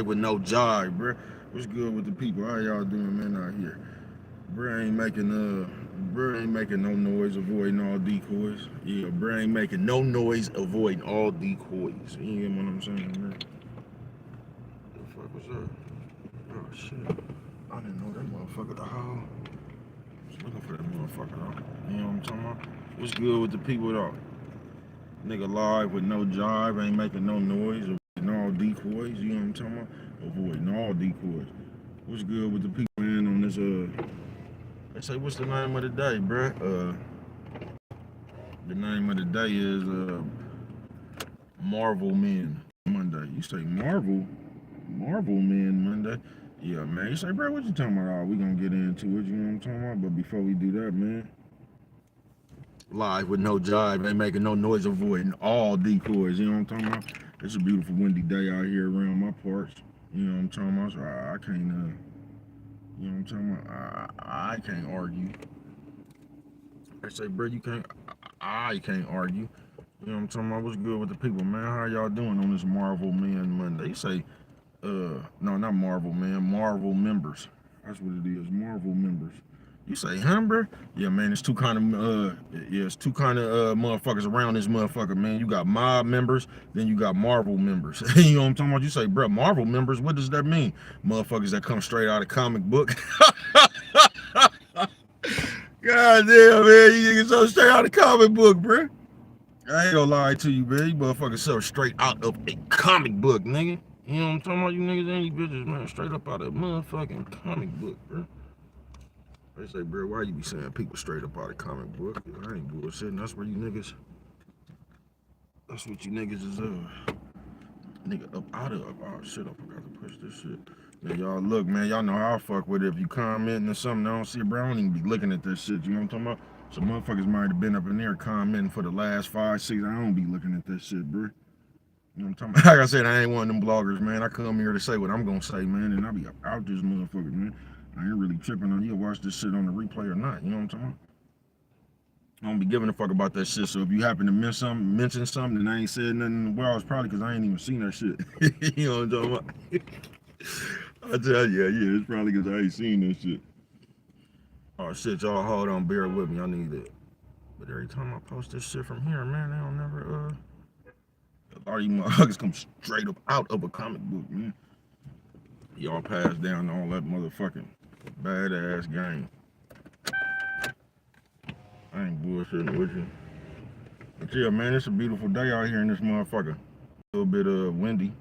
With no jive, bruh. What's good with the people? How y'all doing, man, out here? Bruh ain't making no noise, avoiding all decoys. Yeah, bruh ain't making no noise, avoiding all decoys. You hear what I'm saying, man? What the fuck was that? Oh shit. I didn't know that motherfucker the hell. I was looking for that motherfucker though. You know what I'm talking about? What's good with the people though? Nigga live with no jive, ain't making no noise, avoiding all decoys. You know what I'm talking about? Avoiding all decoys. What's good with the people, man, on this, they say, what's the name of the day, bruh? The name of the day is, Marvel Men Monday. You say Marvel Men Monday? Yeah, man. You say, bro, what you talking about? Oh, we gonna get into it, you know what I'm talking about? But before we do that, man, live with no jive, ain't making no noise, avoiding all decoys, you know what I'm talking about? It's a beautiful windy day out here around my parts, you know what I'm talking about? So I can't, you know what I'm talking about? I can't argue. They say, bro, you can't. I can't argue. You know what I'm talking about? What's good with the people, man? How y'all doing on this Marvel Man Monday? You say, no, not Marvel Man, Marvel members. That's what it is, Marvel members. You say, Humber? Yeah, man, it's two kind of motherfuckers around this motherfucker, man. You got mob members, then you got Marvel members. You know what I'm talking about? You say, bro, Marvel members, what does that mean? Motherfuckers that come straight out of comic book. God damn, man, you niggas so straight out of comic book, bro. I ain't gonna lie to you, man. You motherfuckers so straight out of a comic book, nigga. You know what I'm talking about? You niggas ain't bitches, man. Straight up out of a motherfucking comic book, bro. They say, bro, why you be saying people straight up out of comic book? I ain't bullshitting. That's where you niggas. That's what you niggas is nigga up out of. Oh shit, I forgot to push this shit. Man, y'all look, man. Y'all know how I fuck with it. If you commenting or something, I don't see it, bro. I don't even be looking at that shit. You know what I'm talking about? So motherfuckers might have been up in there commenting for the last 5, 6. I don't be looking at that shit, bro. You know what I'm talking about? Like I said, I ain't one of them bloggers, man. I come here to say what I'm gonna say, man, and I be out this motherfucker, man. I ain't really tripping on you watch this shit on the replay or not. You know what I'm talking about? I don't be giving a fuck about that shit. So if you happen to miss something, mention something, and I ain't said nothing in a while, it's probably because I ain't even seen that shit. You know what I'm talking about? I tell you, yeah, it's probably because I ain't seen that shit. Oh shit, y'all hold on, bear with me. I need it. But every time I post this shit from here, man, they don't never a lot of you motherfuckers come straight up out of a comic book, man. Y'all pass down all that motherfucking badass game. I ain't bullshitting with you. But yeah, man, it's a beautiful day out here in this motherfucker. A little bit windy.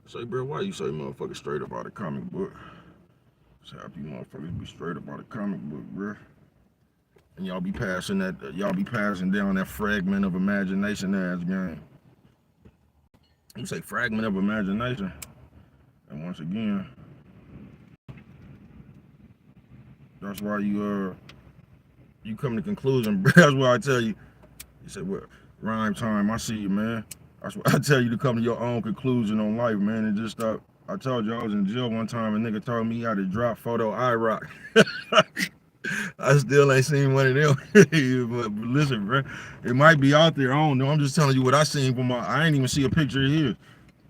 Say, bro, why you say motherfucker straight up out of comic book? Say, how you motherfuckers be straight up out of comic book, bro? And y'all be passing down that fragment of imagination ass game. You say fragment of imagination, and once again, that's why you come to conclusion. That's why I tell you. You said, "What rhyme time?" I see you, man. That's why I tell you to come to your own conclusion on life, man, and just stop. I told you I was in jail one time, and nigga told me he had to drop photo IROC. I still ain't seen one of them. But listen, bro, it might be out there. I don't know. I'm just telling you what I seen from my. I ain't even see a picture of his.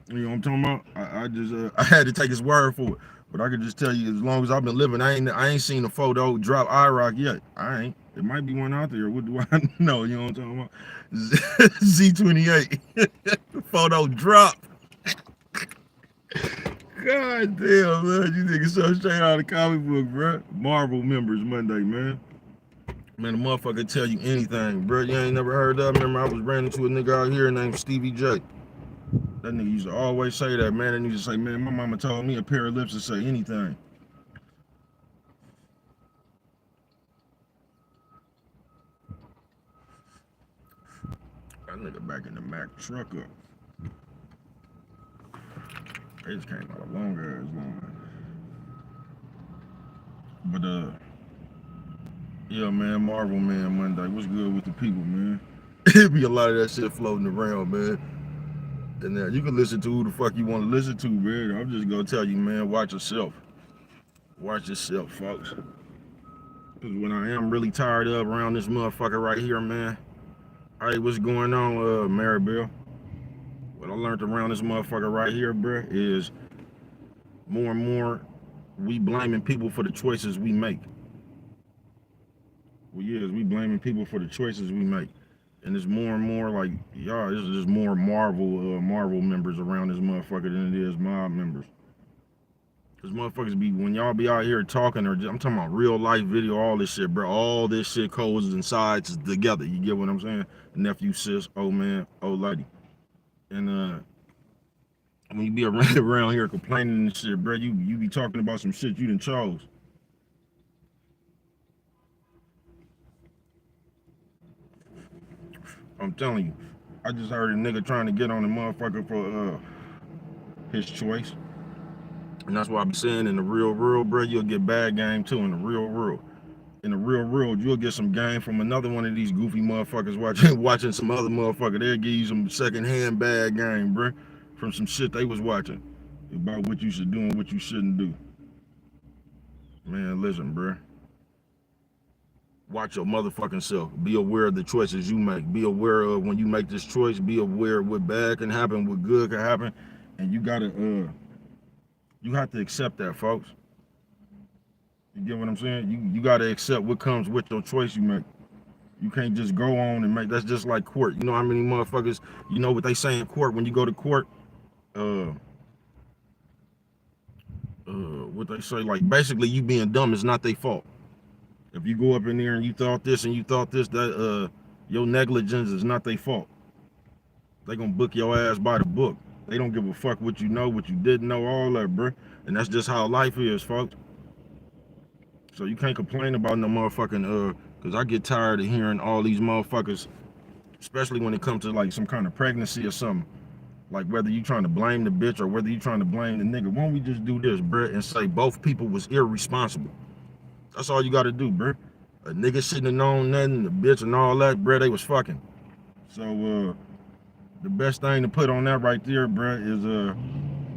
You know what I'm talking about? I just I had to take his word for it. But I could just tell you, as long as I've been living, I ain't seen a photo drop IROC yet. I ain't. It might be one out there. What do I know? You know what I'm talking about? Z28 photo drop. God damn, man, you niggas so straight out of comic book, bro. Marvel members Monday, man. Man, the motherfucker tell you anything, bro. You ain't never heard of. Remember, I was ran into a nigga out here named Stevie J. That nigga used to always say that, man. And he used to say, man, my mama told me a pair of lips to say anything. That nigga back in the Mack truck up. They just came out a long ass line. But yeah, man, Marvel Man Monday. What's good with the people, man? It be a lot of that shit floating around, man. And now you can listen to who the fuck you want to listen to, man. I'm just gonna tell you, man, watch yourself. Watch yourself, folks. Cause when I am really tired of around this motherfucker right here, man, Hey, what's going on, Maribel? What I learned around this motherfucker right here, bruh, is more and more we blaming people for the choices we make. Well, yes, we blaming people for the choices we make. And it's more and more like, y'all, this is just more Marvel members around this motherfucker than it is mob members. Cause motherfuckers be, when y'all be out here talking, or I'm talking about real life video, all this shit, bro. All this shit codes and sides together. You get what I'm saying? Nephew, sis, old man, old lady. And when you be around here complaining and shit, bro, you be talking about some shit you done chose. I'm telling you, I just heard a nigga trying to get on the motherfucker for his choice. And that's why I be saying in the real world, bro, you'll get bad game too in the real world. In the real world, you'll get some game from another one of these goofy motherfuckers watching some other motherfucker. They'll give you some secondhand bad game, bro, from some shit they was watching about what you should do and what you shouldn't do. Man, listen, bro. Watch your motherfucking self. Be aware of the choices you make. Be aware of when you make this choice. Be aware of what bad can happen, what good can happen, and you have to accept that, folks. You get what I'm saying? You gotta accept what comes with your choice you make. You can't just go on and make. That's just like court. You know how many motherfuckers? You know what they say in court when you go to court? Uh, what they say? Like basically, you being dumb is not their fault. If you go up in there and you thought this and you thought this, that your negligence is not their fault. They gonna book your ass by the book. They don't give a fuck what you know, what you didn't know, all that, bruh. And that's just how life is, folks. So you can't complain about no motherfucking cause I get tired of hearing all these motherfuckers, especially when it comes to like some kind of pregnancy or something. Like whether you trying to blame the bitch or whether you trying to blame the nigga. Why don't we just do this, bruh, and say both people was irresponsible? That's all you gotta do, bruh. A nigga shouldn't have known nothing, the bitch and all that, bruh, they was fucking. So the best thing to put on that right there, bruh, is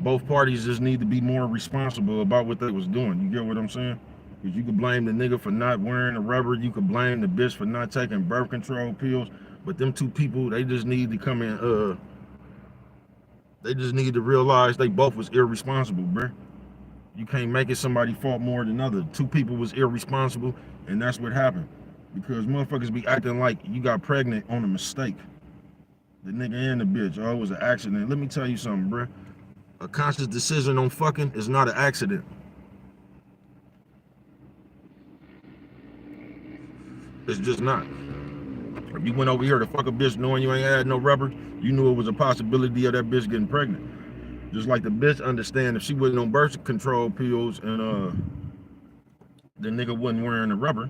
both parties just need to be more responsible about what they was doing. You get what I'm saying? Because you could blame the nigga for not wearing a rubber, you could blame the bitch for not taking birth control pills, but them two people, they just need to come in, they just need to realize they both was irresponsible, bruh. You can't make it somebody's fault more than other. Two people was irresponsible, and that's what happened. Because motherfuckers be acting like you got pregnant on a mistake. The nigga and the bitch, oh, it was an accident. Let me tell you something, bruh. A conscious decision on fucking is not an accident. It's just not. If you went over here to fuck a bitch knowing you ain't had no rubber, you knew it was a possibility of that bitch getting pregnant. Just like the bitch understand if she wasn't on birth control pills and the nigga wasn't wearing the rubber,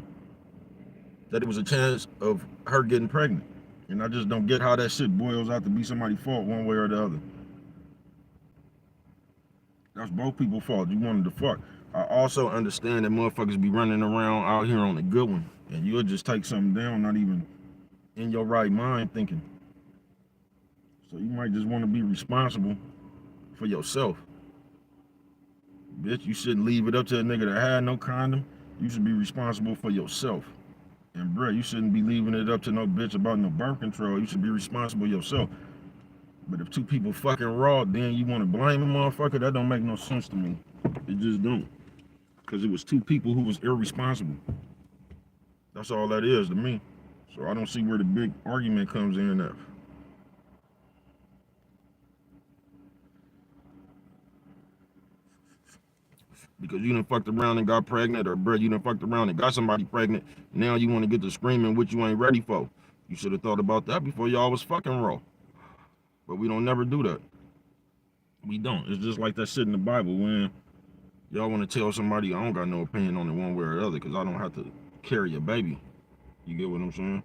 that it was a chance of her getting pregnant. And I just don't get how that shit boils out to be somebody's fault one way or the other. That's both people's fault. You wanted to fuck. I also understand that motherfuckers be running around out here on a good one, and you'll just take something down, not even in your right mind thinking. So you might just want to be responsible for yourself. Bitch, you shouldn't leave it up to a nigga that had no condom. You should be responsible for yourself. And bruh, you shouldn't be leaving it up to no bitch about no birth control. You should be responsible yourself. But if two people fucking raw, then you want to blame a motherfucker, that don't make no sense to me. It just don't. Because it was two people who was irresponsible. That's all that is to me. So I don't see where the big argument comes in at. Because you done fucked around and got pregnant, or bruh, you done fucked around and got somebody pregnant. Now you want to get to screaming what you ain't ready for. You should have thought about that before y'all was fucking raw. But we don't never do that. We don't. It's just like that shit in the Bible when y'all want to tell somebody I don't got no opinion on it one way or the other because I don't have to carry a baby. You get what I'm saying?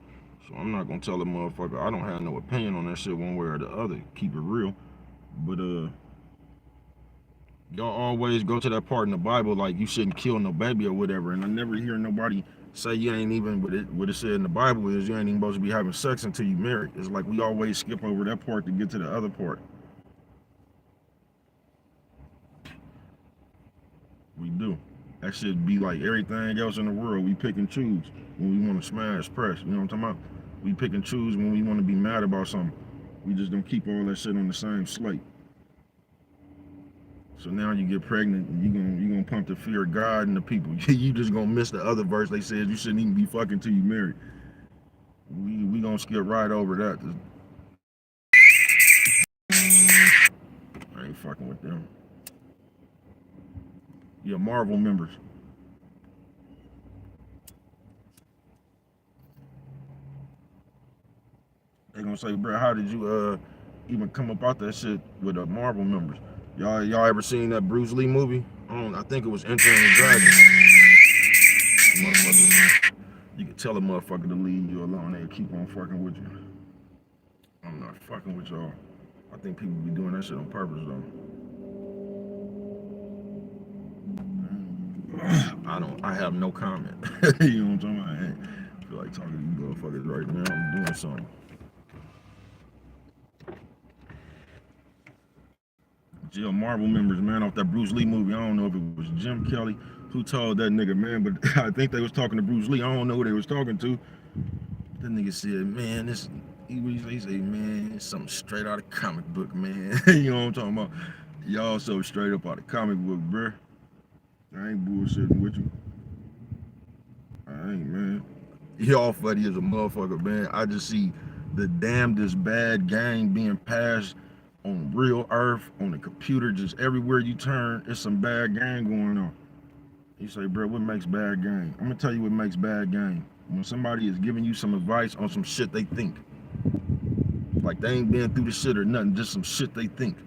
So I'm not gonna tell a motherfucker I don't have no opinion on that shit one way or the other. Keep it real. But y'all always go to that part in the Bible like you shouldn't kill no baby or whatever, and I never hear nobody say you ain't even what it said in the Bible is you ain't even supposed to be having sex until you married. It's like we always skip over that part to get to the other part. We do. That should be like everything else in the world. We pick and choose when we want to smash press. You know what I'm talking about? We pick and choose when we want to be mad about something. We just don't keep all that shit on the same slate. So now you get pregnant, and you gonna pump the fear of God in the people. You just gonna miss the other verse they said you shouldn't even be fucking till you married. We gonna skip right over that. I ain't fucking with them. Yeah, Marvel members. They gonna say, bro, how did you even come up out that shit with the Marvel members? Y'all ever seen that Bruce Lee movie? I think it was Entering the Dragon. Motherfucker, you can tell a motherfucker to leave you alone. They'll keep on fucking with you. I'm not fucking with y'all. I think people be doing that shit on purpose though. I have no comment. You know what I'm talking about? I feel like talking to you motherfuckers right now. I'm doing something. Jail Marvel members, man, off that Bruce Lee movie. I don't know if it was Jim Kelly who told that nigga, man, but I think they was talking to Bruce Lee. I don't know who they was talking to. That nigga said, man, he say, man, it's something straight out of comic book, man. You know what I'm talking about? Y'all so straight up out of comic book, bruh. I ain't bullshitting with you. I ain't, man. Y'all funny as a motherfucker, man. I just see the damnedest bad game being passed on real earth, on the computer, just everywhere you turn, it's some bad game going on. You say, bro, what makes bad game? I'm gonna tell you what makes bad game. When somebody is giving you some advice on some shit they think. Like they ain't been through the shit or nothing, just some shit they think.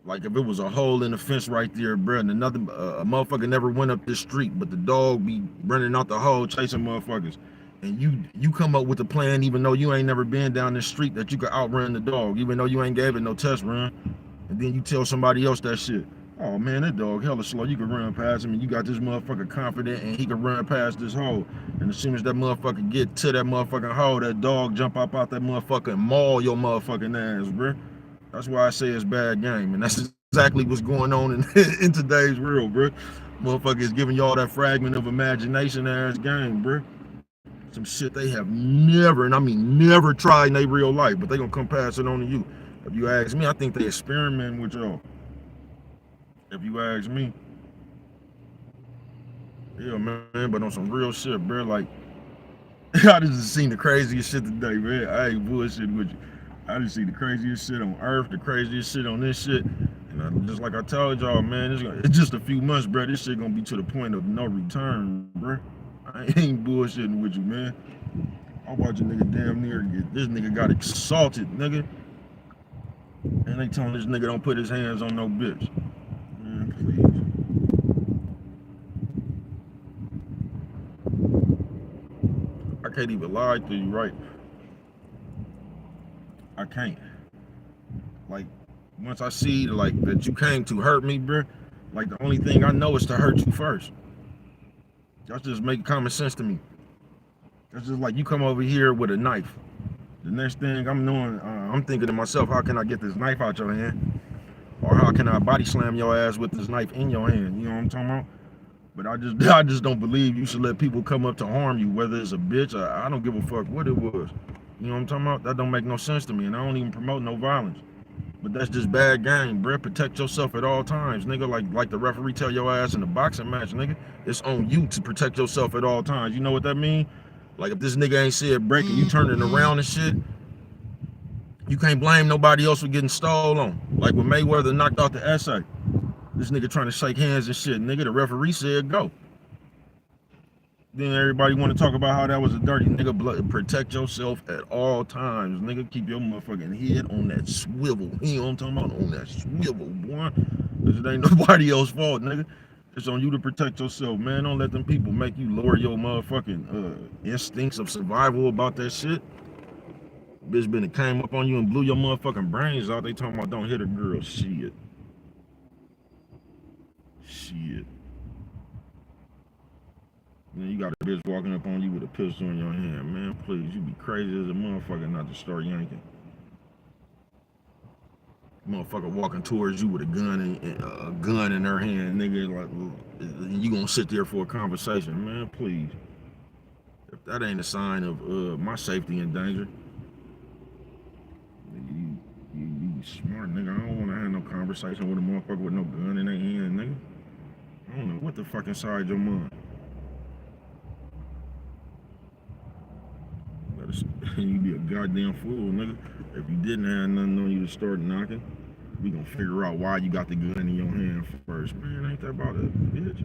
Like if it was a hole in the fence right there, bro, and another a motherfucker never went up this street, but the dog be running out the hole chasing motherfuckers. And you come up with a plan even though you ain't never been down this street that you could outrun the dog, even though you ain't gave it no test run. And then you tell somebody else that shit. Oh man, that dog hella slow. You can run past him and you got this motherfucker confident and he can run past this hole. And as soon as that motherfucker get to that motherfucking hole, that dog jump up out that motherfucker and maul your motherfucking ass, bro. That's why I say it's bad game. And that's exactly what's going on in today's world, bro. Motherfucker is giving y'all that fragment of imagination ass game, bro. Some shit they have never, and I mean never tried in their real life, but they gonna come pass it on to you. If you ask me, I think they experiment with y'all. If you ask me. Yeah, man, but on some real shit, bro. Like, I just seen the craziest shit today, man. I ain't bullshitting with you. I just see the craziest shit on earth, the craziest shit on this shit. And just like I told y'all, man, it's just a few months, bro. This shit gonna be to the point of no return, bro. I ain't bullshitting with you, man. I watch a nigga damn near get, this nigga got assaulted, nigga. And they telling this nigga don't put his hands on no bitch. Man, please. I can't even lie to you, right? I can't. Like, once I see like that you came to hurt me, bro, like the only thing I know is to hurt you first. That's just make common sense to me. That's just like you come over here with a knife. The next thing I'm doing, I'm thinking to myself, how can I get this knife out your hand? Or how can I body slam your ass with this knife in your hand? You know what I'm talking about? But I just don't believe you should let people come up to harm you, whether it's a bitch or I don't give a fuck what it was. You know what I'm talking about? That don't make no sense to me, and I don't even promote no violence. But that's just bad game, bro. Protect yourself at all times, nigga. Like the referee tell your ass in the boxing match, nigga. It's on you to protect yourself at all times. You know what that mean? Like if this nigga ain't said break and you turning around and shit, you can't blame nobody else for getting stole on. Like when Mayweather knocked out the essay. This nigga trying to shake hands and shit. Nigga, the referee said go. Then everybody want to talk about how that was a dirty nigga. Blood. Protect yourself at all times, nigga. Keep your motherfucking head on that swivel. You know what I'm talking about? On that swivel, boy. Cause it ain't nobody else's fault, nigga. It's on you to protect yourself, man. Don't let them people make you lower your motherfucking instincts of survival about that shit. Bitch been came up on you and blew your motherfucking brains out. They talking about don't hit a girl. Shit. Shit. Man, you got a bitch walking up on you with a pistol in your hand, man. Please, you be crazy as a motherfucker not to start yanking. Motherfucker walking towards you with a gun in her hand, nigga. Like, you gonna sit there for a conversation, man? Please. that ain't a sign of my safety in danger. You smart nigga. I don't want to have no conversation with a motherfucker with no gun in their hand, nigga. I don't know what the fuck inside your mind. You be a goddamn fool, nigga. If you didn't have nothing on you to start knocking, we gonna figure out why you got the gun in your hand first. Man, ain't that about it, bitch?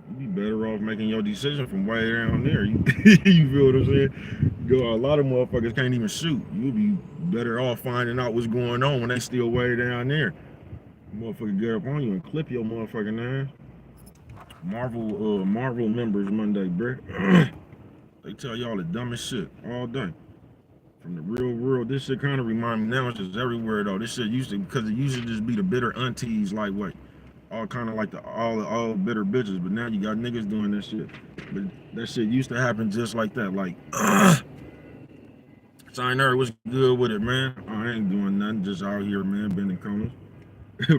You be better off making your decision from way down there. You, you feel what I'm saying? Go, a lot of motherfuckers can't even shoot. You'll be better off finding out what's going on when they still way down there. Motherfucker get up on you and clip your motherfucking ass. Marvel members Monday, bruh. They tell y'all the dumbest shit all day. From the real world, this shit kind of remind me now. It's just everywhere though. This shit used to, because it used to just be the bitter aunties, like what, all kind of like the all bitter bitches. But now you got niggas doing that shit. But that shit used to happen just like that. Like, Signer was good with it, man. I ain't doing nothing, just out here, man, bending corners.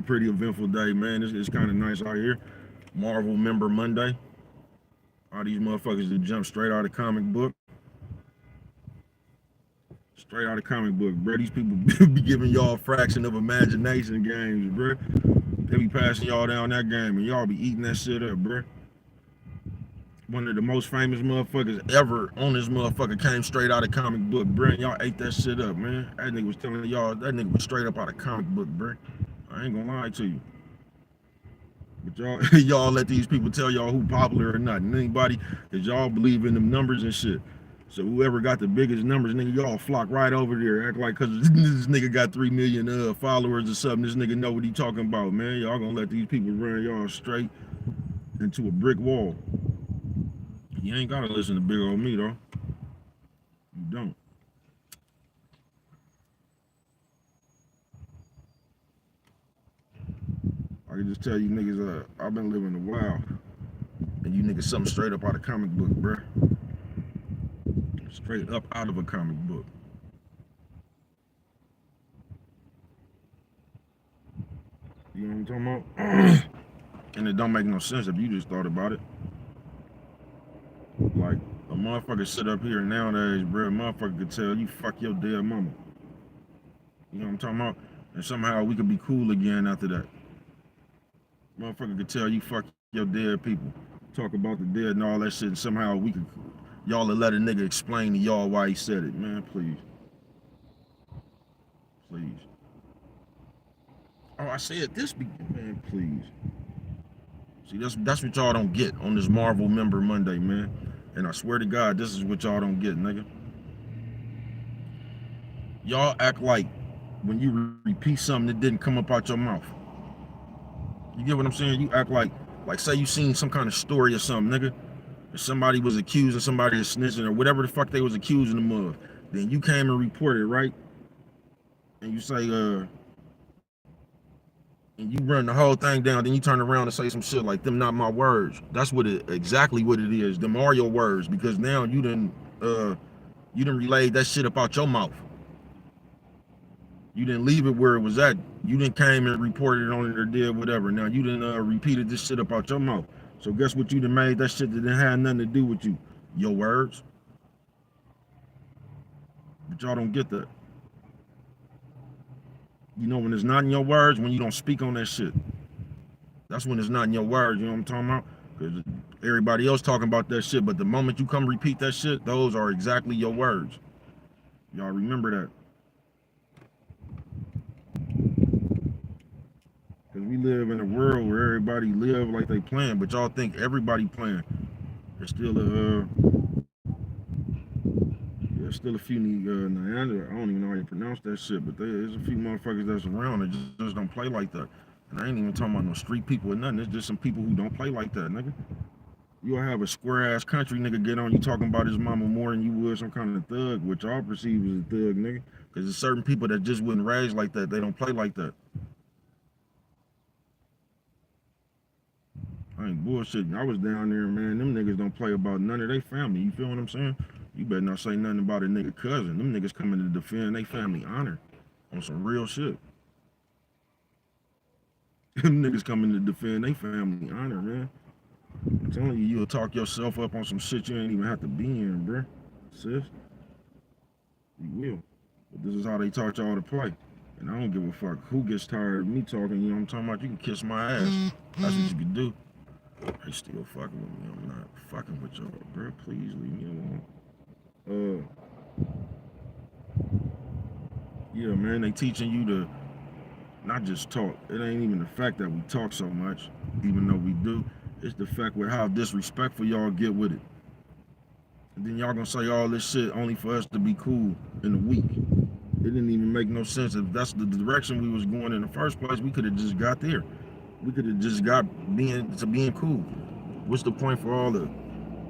Pretty eventful day, man. It's kind of nice out here. Marvel member Monday. All these motherfuckers that jump straight out of comic book. Straight out of comic book, bro. These people be giving y'all a fraction of imagination games, bro. They be passing y'all down that game and y'all be eating that shit up, bro. One of the most famous motherfuckers ever on this motherfucker came straight out of comic book, bro. Y'all ate that shit up, man. That nigga was telling y'all, that nigga was straight up out of comic book, bro. I ain't gonna lie to you. But y'all, y'all let these people tell y'all who popular or not. And anybody, cause y'all believe in them numbers and shit. So whoever got the biggest numbers, nigga, y'all flock right over there. Act like cause this nigga got 3 million followers or something. This nigga know what he talking about, man. Y'all gonna let these people run y'all straight into a brick wall. You ain't gotta listen to big old me though. You don't. I can just tell you niggas, I've been living a while. And you niggas something straight up out of comic book, bruh. Straight up out of a comic book. You know what I'm talking about? And it don't make no sense if you just thought about it. Like, a motherfucker sit up here nowadays, bro, a motherfucker could tell you fuck your dead mama. You know what I'm talking about? And somehow we could be cool again after that. Motherfucker could tell you fuck your dead people. Talk about the dead and all that shit, and somehow we could, y'all will let a nigga explain to y'all why he said it. Man, please. Please. Oh, I said this, man, please. See, that's what y'all don't get on this Marvel member Monday, man. And I swear to God, this is what y'all don't get, nigga. Y'all act like when you repeat something that didn't come up out your mouth. You get what I'm saying? You act like say you seen some kind of story or something, nigga. If somebody was accusing somebody of snitching or whatever the fuck they was accusing them of, then you came and reported, right? And you say, and you run the whole thing down, then you turn around and say some shit like, them not my words. That's what exactly what it is. Them are your words, because now you done relayed that shit up out your mouth. You didn't leave it where it was at. You didn't came and reported on it or did whatever. Now you didn't repeated this shit up out your mouth. So guess what you done made that shit that didn't have nothing to do with you? Your words. But y'all don't get that. You know when it's not in your words, when you don't speak on that shit. That's when it's not in your words, you know what I'm talking about? Because everybody else talking about that shit, but the moment you come repeat that shit, those are exactly your words. Y'all remember that. Because we live in a world where everybody live like they playing, but y'all think everybody playing. There's still a few Neander. I don't even know how you pronounce that shit, but there's a few motherfuckers that's around that just don't play like that. And I ain't even talking about no street people or nothing. It's just some people who don't play like that, nigga. You'll have a square ass country nigga get on you talking about his mama more than you would some kind of thug, which y'all perceive as a thug, nigga. Because there's certain people that just wouldn't raise like that. They don't play like that. I ain't bullshitting. I was down there, man. Them niggas don't play about none of their family. You feel what I'm saying? You better not say nothing about a nigga cousin. Them niggas coming to defend their family honor on some real shit. Them niggas coming to defend their family honor, man. I'm telling you, you'll talk yourself up on some shit you ain't even have to be in, bruh. Sis, you will. But this is how they taught y'all to play. And I don't give a fuck who gets tired of me talking, you know what I'm talking about? You can kiss my ass. That's what you can do. They still fucking with me. I'm not fucking with y'all, bro. Please leave me alone. Yeah, man, they teaching you to not just talk. It ain't even the fact that we talk so much, even though we do. It's the fact with how disrespectful y'all get with it. And then y'all gonna say all this shit only for us to be cool in a week. It didn't even make no sense. If that's the direction we was going in the first place, we could have just got there. We could have just got being cool. What's the point for all the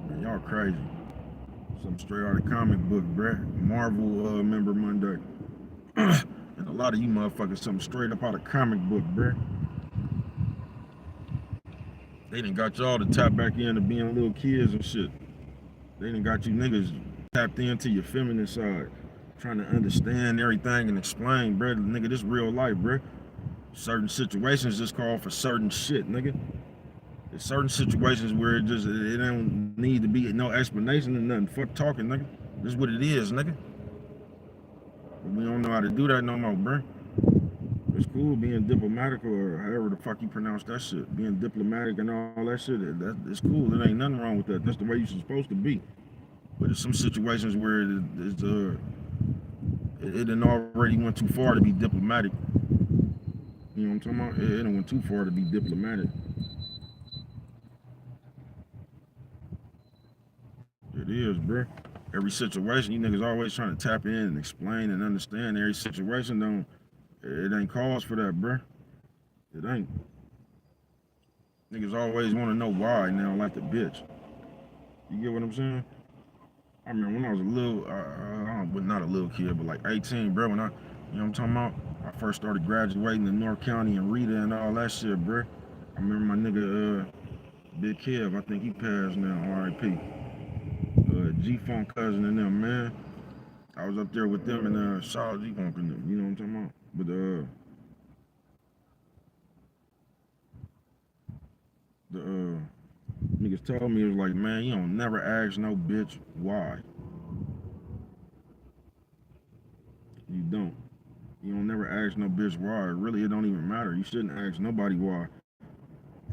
man, y'all crazy? Something straight out of comic book, bruh. Marvel member Monday. And a lot of you motherfuckers something straight up out of comic book, bruh. They done got y'all to tap back into being little kids and shit. They done got you niggas tapped into your feminine side. Trying to understand everything and explain, bruh. Nigga, this real life, bruh. Certain situations just call for certain shit, nigga. There's certain situations where it don't need to be no explanation and nothing. Fuck talking, nigga. This is what it is, nigga. But we don't know how to do that no more, bruh. It's cool being diplomatic or however the fuck you pronounce that shit. Being diplomatic and all that shit, it's cool. There ain't nothing wrong with that. That's the way you're supposed to be. But there's some situations where it done already went too far to be diplomatic. You know what I'm talking about? It done went too far to be diplomatic. It is, bruh. Every situation, you niggas always trying to tap in and explain and understand every situation. It ain't cause for that, bruh. It ain't. Niggas always want to know why now, like the bitch. You get what I'm saying? I remember when I was a little, but not a little kid, but like 18, bro. When you know what I'm talking about? I first started graduating in North County and Rita and all that shit, bro. I remember my nigga, Big Kev. I think he passed now, R.I.P. G-Funk cousin and them, man. I was up there with them and Shaw G-Funk and them. You know what I'm talking about? But the niggas told me, it was like, man, you don't never ask no bitch why. You don't. You don't never ask no bitch why. Really, it don't even matter. You shouldn't ask nobody why.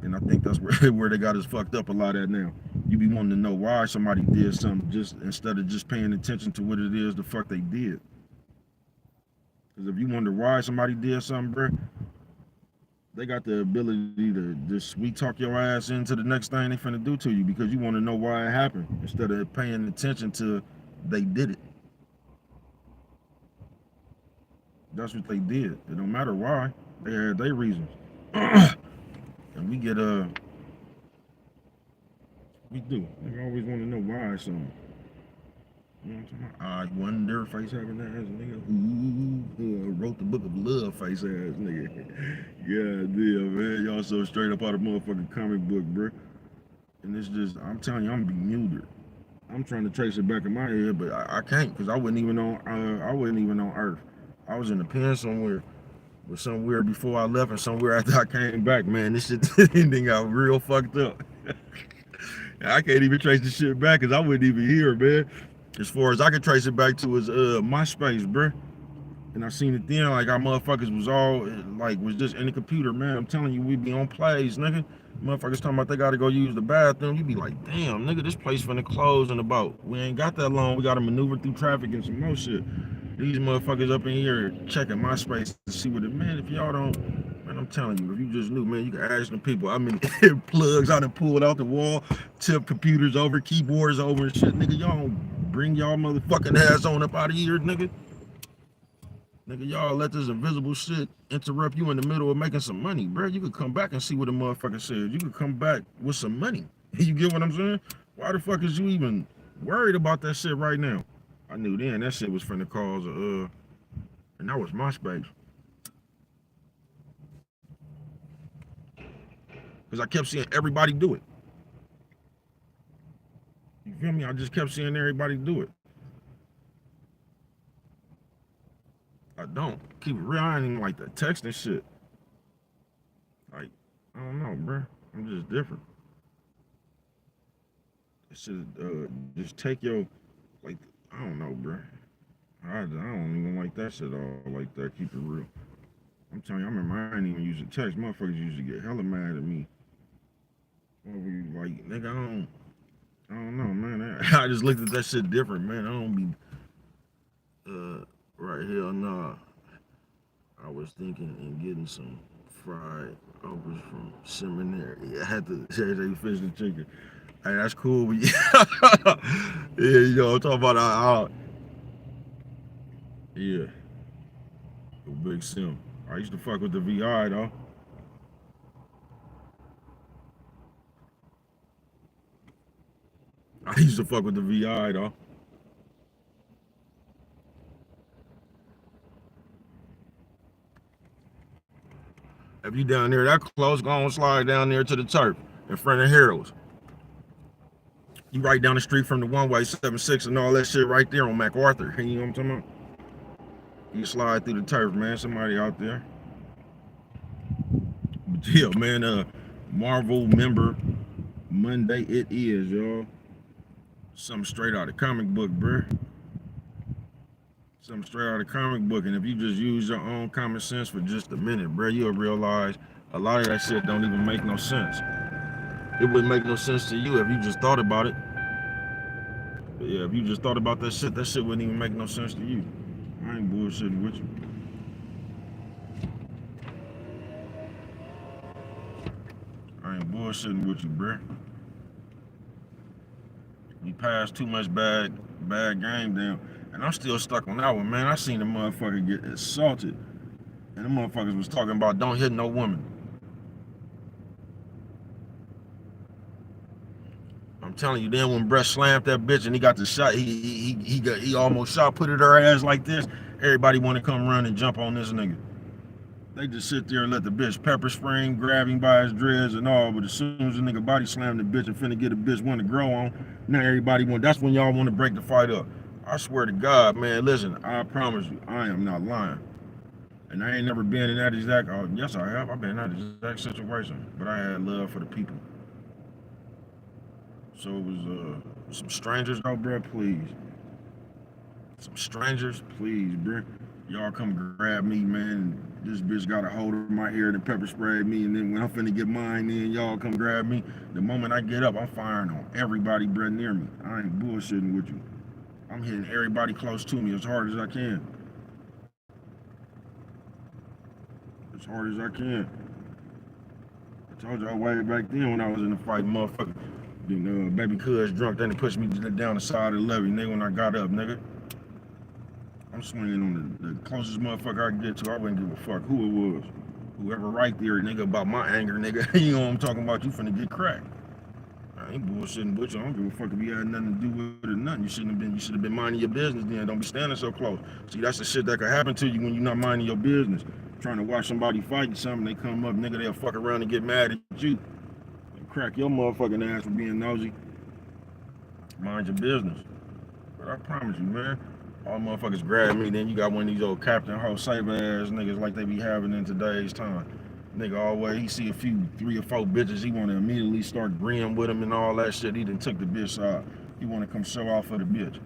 And I think that's where they got us fucked up a lot at now. You be wanting to know why somebody did something just instead of just paying attention to what it is the fuck they did. Because if you wonder why somebody did something, bro, they got the ability to just sweet talk your ass into the next thing they finna do to you because you want to know why it happened instead of paying attention to they did it. That's what they did. It don't matter why. They had their reasons. And we get we do. They always want to know why something. You know what I'm talking about? I wonder face having ass nigga. Who wrote the book of love face ass nigga. Yeah, damn man. Y'all so straight up out of motherfucking comic book, bro. And it's just I'm telling you, I'm bewildered. I'm trying to trace it back in my head, but I can't because I wasn't even on Earth. I was in the pen somewhere. But somewhere before I left and somewhere after I came back, man, this shit ending got real fucked up. I can't even trace the shit back because I wasn't even here, man. As far as I could trace it back to is MySpace, bruh. And I seen it then, like our motherfuckers was all like was just in the computer, man. I'm telling you, we be on plays, nigga. Motherfuckers talking about they gotta go use the bathroom. You be like, damn, nigga, this place finna close in about. We ain't got that long. We gotta maneuver through traffic and some more shit. These motherfuckers up in here checking MySpace to see what it man. If y'all don't, man, I'm telling you, if you just knew, man, you can ask them people. I mean, plugs I done pulled out the wall, tip computers over, keyboards over and shit, nigga. Y'all don't bring y'all motherfucking ass on up out of here, nigga. Nigga, y'all let this invisible shit interrupt you in the middle of making some money, bro. You could come back and see what the motherfucker said. You could come back with some money. You get what I'm saying? Why the fuck is you even worried about that shit right now? I knew then that shit was finna cause and that was MySpace. Cause I kept seeing everybody do it. You feel me? I just kept seeing everybody do it. I don't keep it real. I ain't even like that text and shit. Like, I don't know, bro. I'm just different. It should just take your like I don't know, bro. I don't even like that shit all like that. Keep it real. I'm telling you, I remember I ain't even used to text. Motherfuckers used to get hella mad at me. Like, nigga, I don't know, man. I just looked at that shit different, man. I don't be right here. Nah, I was thinking and getting some fried okras from seminary. Yeah, I had to say fish and chicken. Hey, that's cool. But yeah, yeah, you know, I'm talking about yeah, Big Sim. I used to fuck with the VI though. I used to fuck with the VI though. If you down there that close, go on slide down there to the turf in front of Harold's. You right down the street from the one way 76 and all that shit right there on MacArthur. You know what I'm talking about? You slide through the turf, man. Somebody out there. But yeah, man. Marvel member Monday it is, y'all. Something straight out of comic book, bruh. Something straight out of comic book. And if you just use your own common sense for just a minute, bruh, you'll realize a lot of that shit don't even make no sense. It wouldn't make no sense to you if you just thought about it. But yeah, if you just thought about that shit wouldn't even make no sense to you. I ain't bullshitting with you. I ain't bullshitting with you, bruh. We passed too much bad game down. And I'm still stuck on that one, man. I seen the motherfucker get assaulted. And the motherfuckers was talking about don't hit no woman. I'm telling you, then when Brett slammed that bitch and he got the shot, he almost shot put it her ass like this. Everybody want to come run and jump on this nigga. They just sit there and let the bitch pepper spray him, grab him by his dreads and all. But as soon as the nigga body slammed the bitch and finna get a bitch one to grow on, now everybody want. That's when y'all want to break the fight up. I swear to God, man. Listen, I promise you, I am not lying. And I ain't never been in that exact. Oh, yes, I have. I've been in that exact situation, but I had love for the people. So it was some strangers, though, bro. Please, some strangers, please, bro. Y'all come grab me, man. This bitch got a hold of my hair and pepper sprayed me, and then when I'm finna get mine, then y'all come grab me. The moment I get up, I'm firing on everybody, bro, near me. I ain't bullshitting with you. I'm hitting everybody close to me as hard as I can. As hard as I can. I told y'all way back then when I was in the fight, motherfucker. Baby cuz drunk, then they pushed me down the side of the levee, nigga, when I got up, nigga. I'm swinging on the closest motherfucker I can get to. I wouldn't give a fuck who it was. Whoever right there, nigga, about my anger, nigga. You know what I'm talking about? You finna get cracked. I ain't bullshitting with you. I don't give a fuck if you had nothing to do with it or nothing. You should have been minding your business then. Don't be standing so close. See, that's the shit that could happen to you when you're not minding your business. Trying to watch somebody fight something, they come up, nigga, they'll fuck around and get mad at you. And crack your motherfucking ass for being nosy. Mind your business. But I promise you, man. All motherfuckers grab me, then you got one of these old Captain Ho-Saber ass niggas like they be having in today's time. Nigga always, he see a few, 3 or 4 bitches, he want to immediately start agreeing with them and all that shit. He done took the bitch out. He want to come show off for the bitch.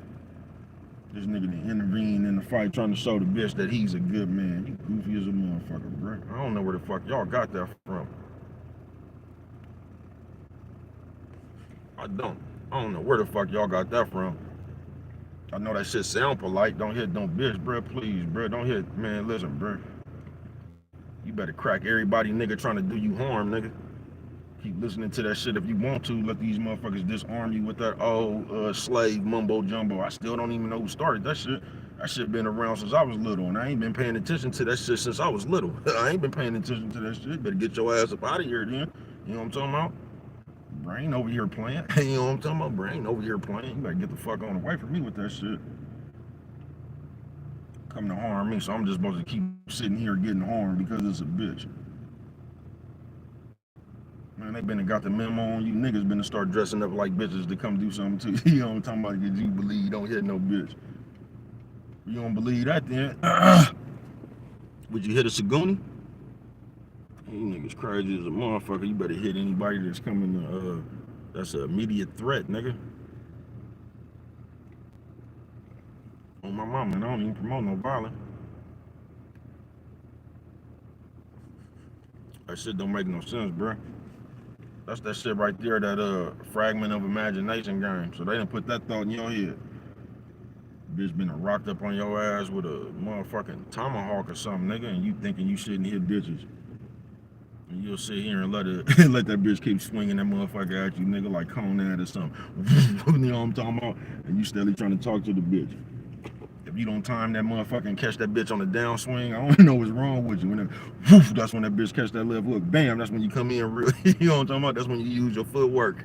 This nigga done intervene in the fight trying to show the bitch that he's a good man. You goofy as a motherfucker, bro. I don't know where the fuck y'all got that from. I don't. I don't know where the fuck y'all got that from. I know that shit sound polite. Don't hit no bitch, bro. Please, bro. Don't hit, man. Listen, bro. You better crack everybody, nigga, trying to do you harm, nigga. Keep listening to that shit if you want to. Let these motherfuckers disarm you with that old slave mumbo jumbo. I still don't even know who started that shit. That shit been around since I was little, and I ain't been paying attention to that shit since I was little. I ain't been paying attention to that shit. Better get your ass up out of here, then. You know what I'm talking about? Brain over here playing. You know what I'm talking about? Brain over here playing. You better get the fuck on away from me with that shit. Come to harm me, so I'm just supposed to keep sitting here getting harmed because it's a bitch. Man, they been and got the memo on you. Niggas been to start dressing up like bitches to come do something to you. You know what I'm talking about? Did you believe you don't hit no bitch? You don't believe that then? Would you hit a Saguni? You niggas crazy as a motherfucker. You better hit anybody that's coming to, that's an immediate threat, nigga. On my mama, and I don't even promote no violence. That shit don't make no sense, bro. That's that shit right there, that fragment of imagination game. So they didn't put that thought in your head. Bitch been rocked up on your ass with a motherfucking tomahawk or something, nigga, and you thinking you shouldn't hit ditches. And you'll sit here and let it let that bitch keep swinging that motherfucker at you, nigga, like Conan or something. You know what I'm talking about? And you steadily trying to talk to the bitch. If you don't time that motherfucker and catch that bitch on the downswing, I don't know what's wrong with you. And then, woof, that's when that bitch catch that left hook. Bam, that's when you come in real. You know what I'm talking about? That's when you use your footwork.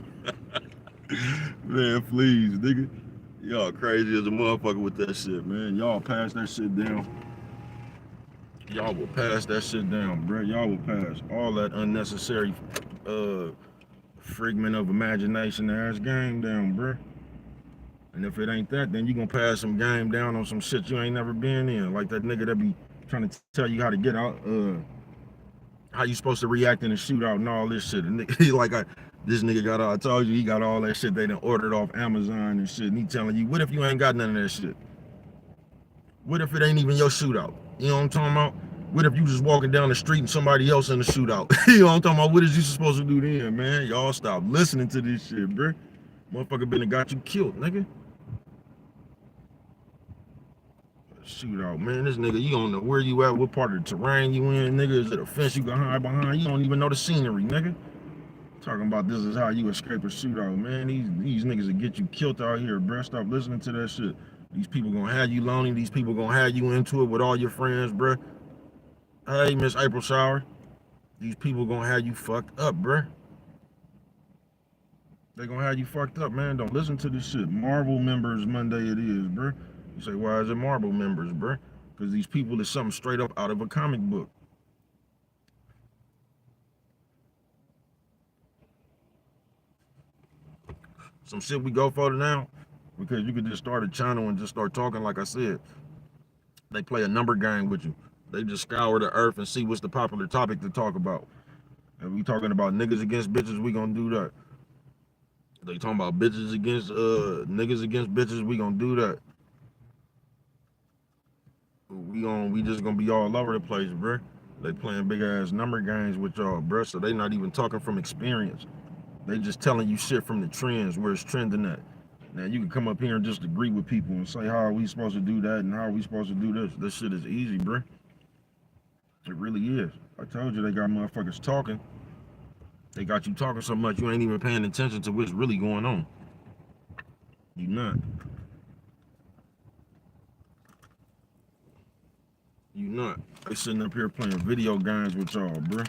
Man, please, nigga. Y'all crazy as a motherfucker with that shit, man. Y'all pass that shit down. Y'all will pass that shit down, bro. Y'all will pass all that unnecessary fragment of imagination ass game down, bro. And if it ain't that, then you gonna pass some game down on some shit you ain't never been in. Like that nigga that be trying to tell you how to get out, how you supposed to react in a shootout and all this shit. And nigga, like this nigga got all, I told you he got all that shit they done ordered off Amazon and shit. And he telling you, what if you ain't got none of that shit? What if it ain't even your shootout? You know what I'm talking about? What if you just walking down the street and somebody else in the shootout? You know what I'm talking about? What is you supposed to do then, man? Y'all stop listening to this shit, bro. Motherfucker been and got you killed, nigga. Shootout, man. This nigga, you don't know where you at, what part of the terrain you in, nigga. Is it a fence you can hide behind? You don't even know the scenery, nigga. Talking about this is how you escape a shootout, man. These niggas will get you killed out here, bro. Stop listening to that shit. These people gonna have you lonely. These people gonna have you into it with all your friends, bro. Hey, Miss April Shower. These people gonna have you fucked up, bro. They gonna have you fucked up, man. Don't listen to this shit. Marvel members Monday it is, bro. You say, why is it Marvel members, bro? Because these people is something straight up out of a comic book. Some shit we go for now, because you could just start a channel and just start talking. Like I said, they play a number game with you. They just scour the earth and see what's the popular topic to talk about. If we talking about niggas against bitches, we gonna do that. They talking about bitches against niggas against bitches, we gonna do that. We just gonna be all over the place, bro. They playing big ass number games with y'all, bro. So they not even talking from experience. They just telling you shit from the trends, where it's trending at. Now you can come up here and just agree with people and say, how are we supposed to do that and how are we supposed to do this? This shit is easy, bro. It really is. I told you they got motherfuckers talking. They got you talking so much you ain't even paying attention to what's really going on. You not. You not. They sitting up here playing video games with y'all, bro.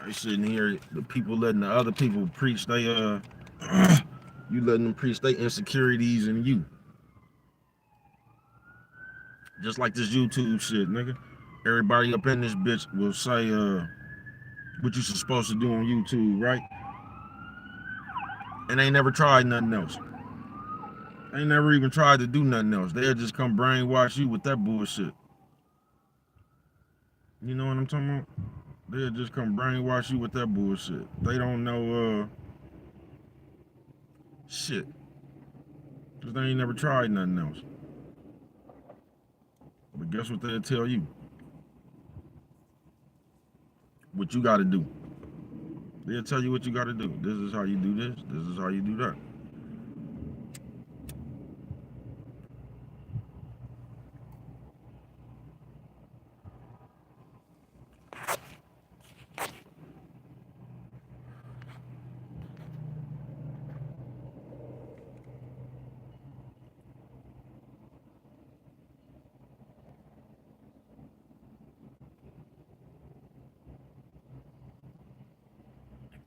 They sitting here, the people letting the other people preach they you letting them preach their insecurities in you. Just like this YouTube shit, nigga. Everybody up in this bitch will say what you supposed to do on YouTube, right? And they never tried nothing else. They never even tried to do nothing else. They'll just come brainwash you with that bullshit. You know what I'm talking about? They'll just come brainwash you with that bullshit. They don't know shit. Cause they ain't never tried nothing else. But guess what they'll tell you? What you gotta do. They'll tell you what you gotta do. This is how you do this. This is how you do that.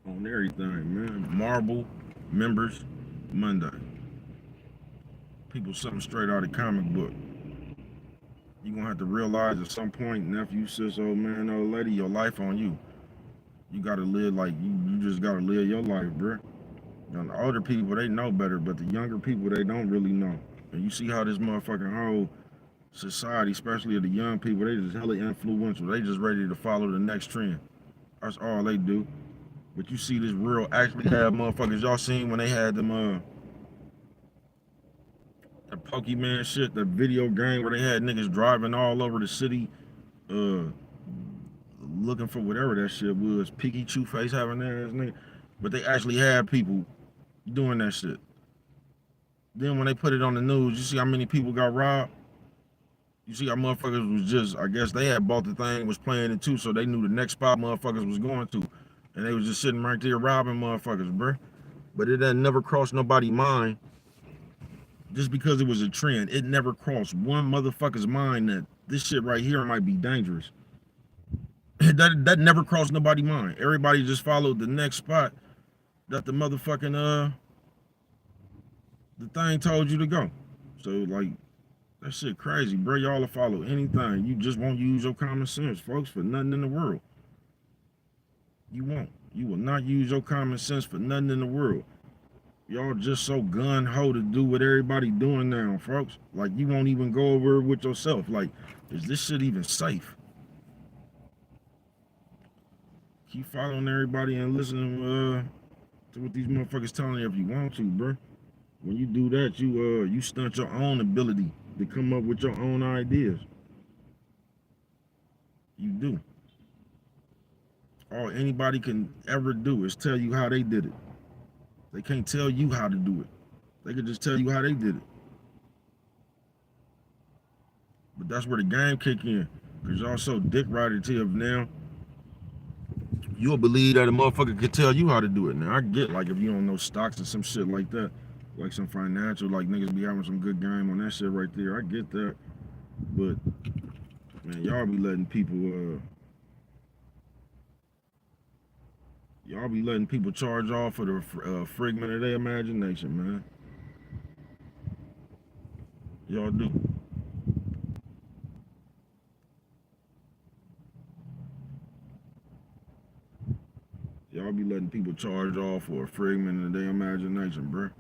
On everything, man. Marvel members Monday. People something straight out of comic book. You gonna have to realize at some point, nephew, sis, old man, old lady, your life on you. You gotta live like you just gotta live your life, bro. Now, the older people, they know better, but the younger people, they don't really know. And you see how this motherfucking whole society, especially of the young people, they just hella influential. They just ready to follow the next trend. That's all they do. But you see this real actually have motherfuckers. Y'all seen when they had them the Pokemon shit, the video game where they had niggas driving all over the city, uh, looking for whatever that shit was. Pikachu face having that ass nigga. But they actually had people doing that shit. Then when they put it on the news, you see how many people got robbed? You see how motherfuckers was just, I guess they had bought the thing, was playing it too, so they knew the next spot motherfuckers was going to. And they was just sitting right there robbing motherfuckers, bruh. But it had never crossed nobody's mind just because it was a trend. It never crossed one motherfucker's mind that this shit right here might be dangerous. that never crossed nobody's mind. Everybody just followed the next spot that the motherfucking the thing told you to go. So like that shit crazy, bro. Y'all will follow anything. You just won't use your common sense, folks, for nothing in the world. You won't. You will not use your common sense for nothing in the world. Y'all just so gun-ho to do what everybody doing now, folks. Like, you won't even go over it with yourself. Like, is this shit even safe? Keep following everybody and listening to what these motherfuckers telling you if you want to, bro. When you do that, you stunt your own ability to come up with your own ideas. You do. All anybody can ever do is tell you how they did it. They can't tell you how to do it. They can just tell you how they did it. But that's where the game kick in. Because y'all so dick rightative now. You'll believe that a motherfucker could tell you how to do it. Now, I get, like, if you don't know stocks and some shit like that, like some financial, like niggas be having some good game on that shit right there. I get that. But, man, y'all be letting people, y'all be letting people charge off for the figment of their imagination, man. Y'all do. Y'all be letting people charge off for a figment of their imagination, bruh.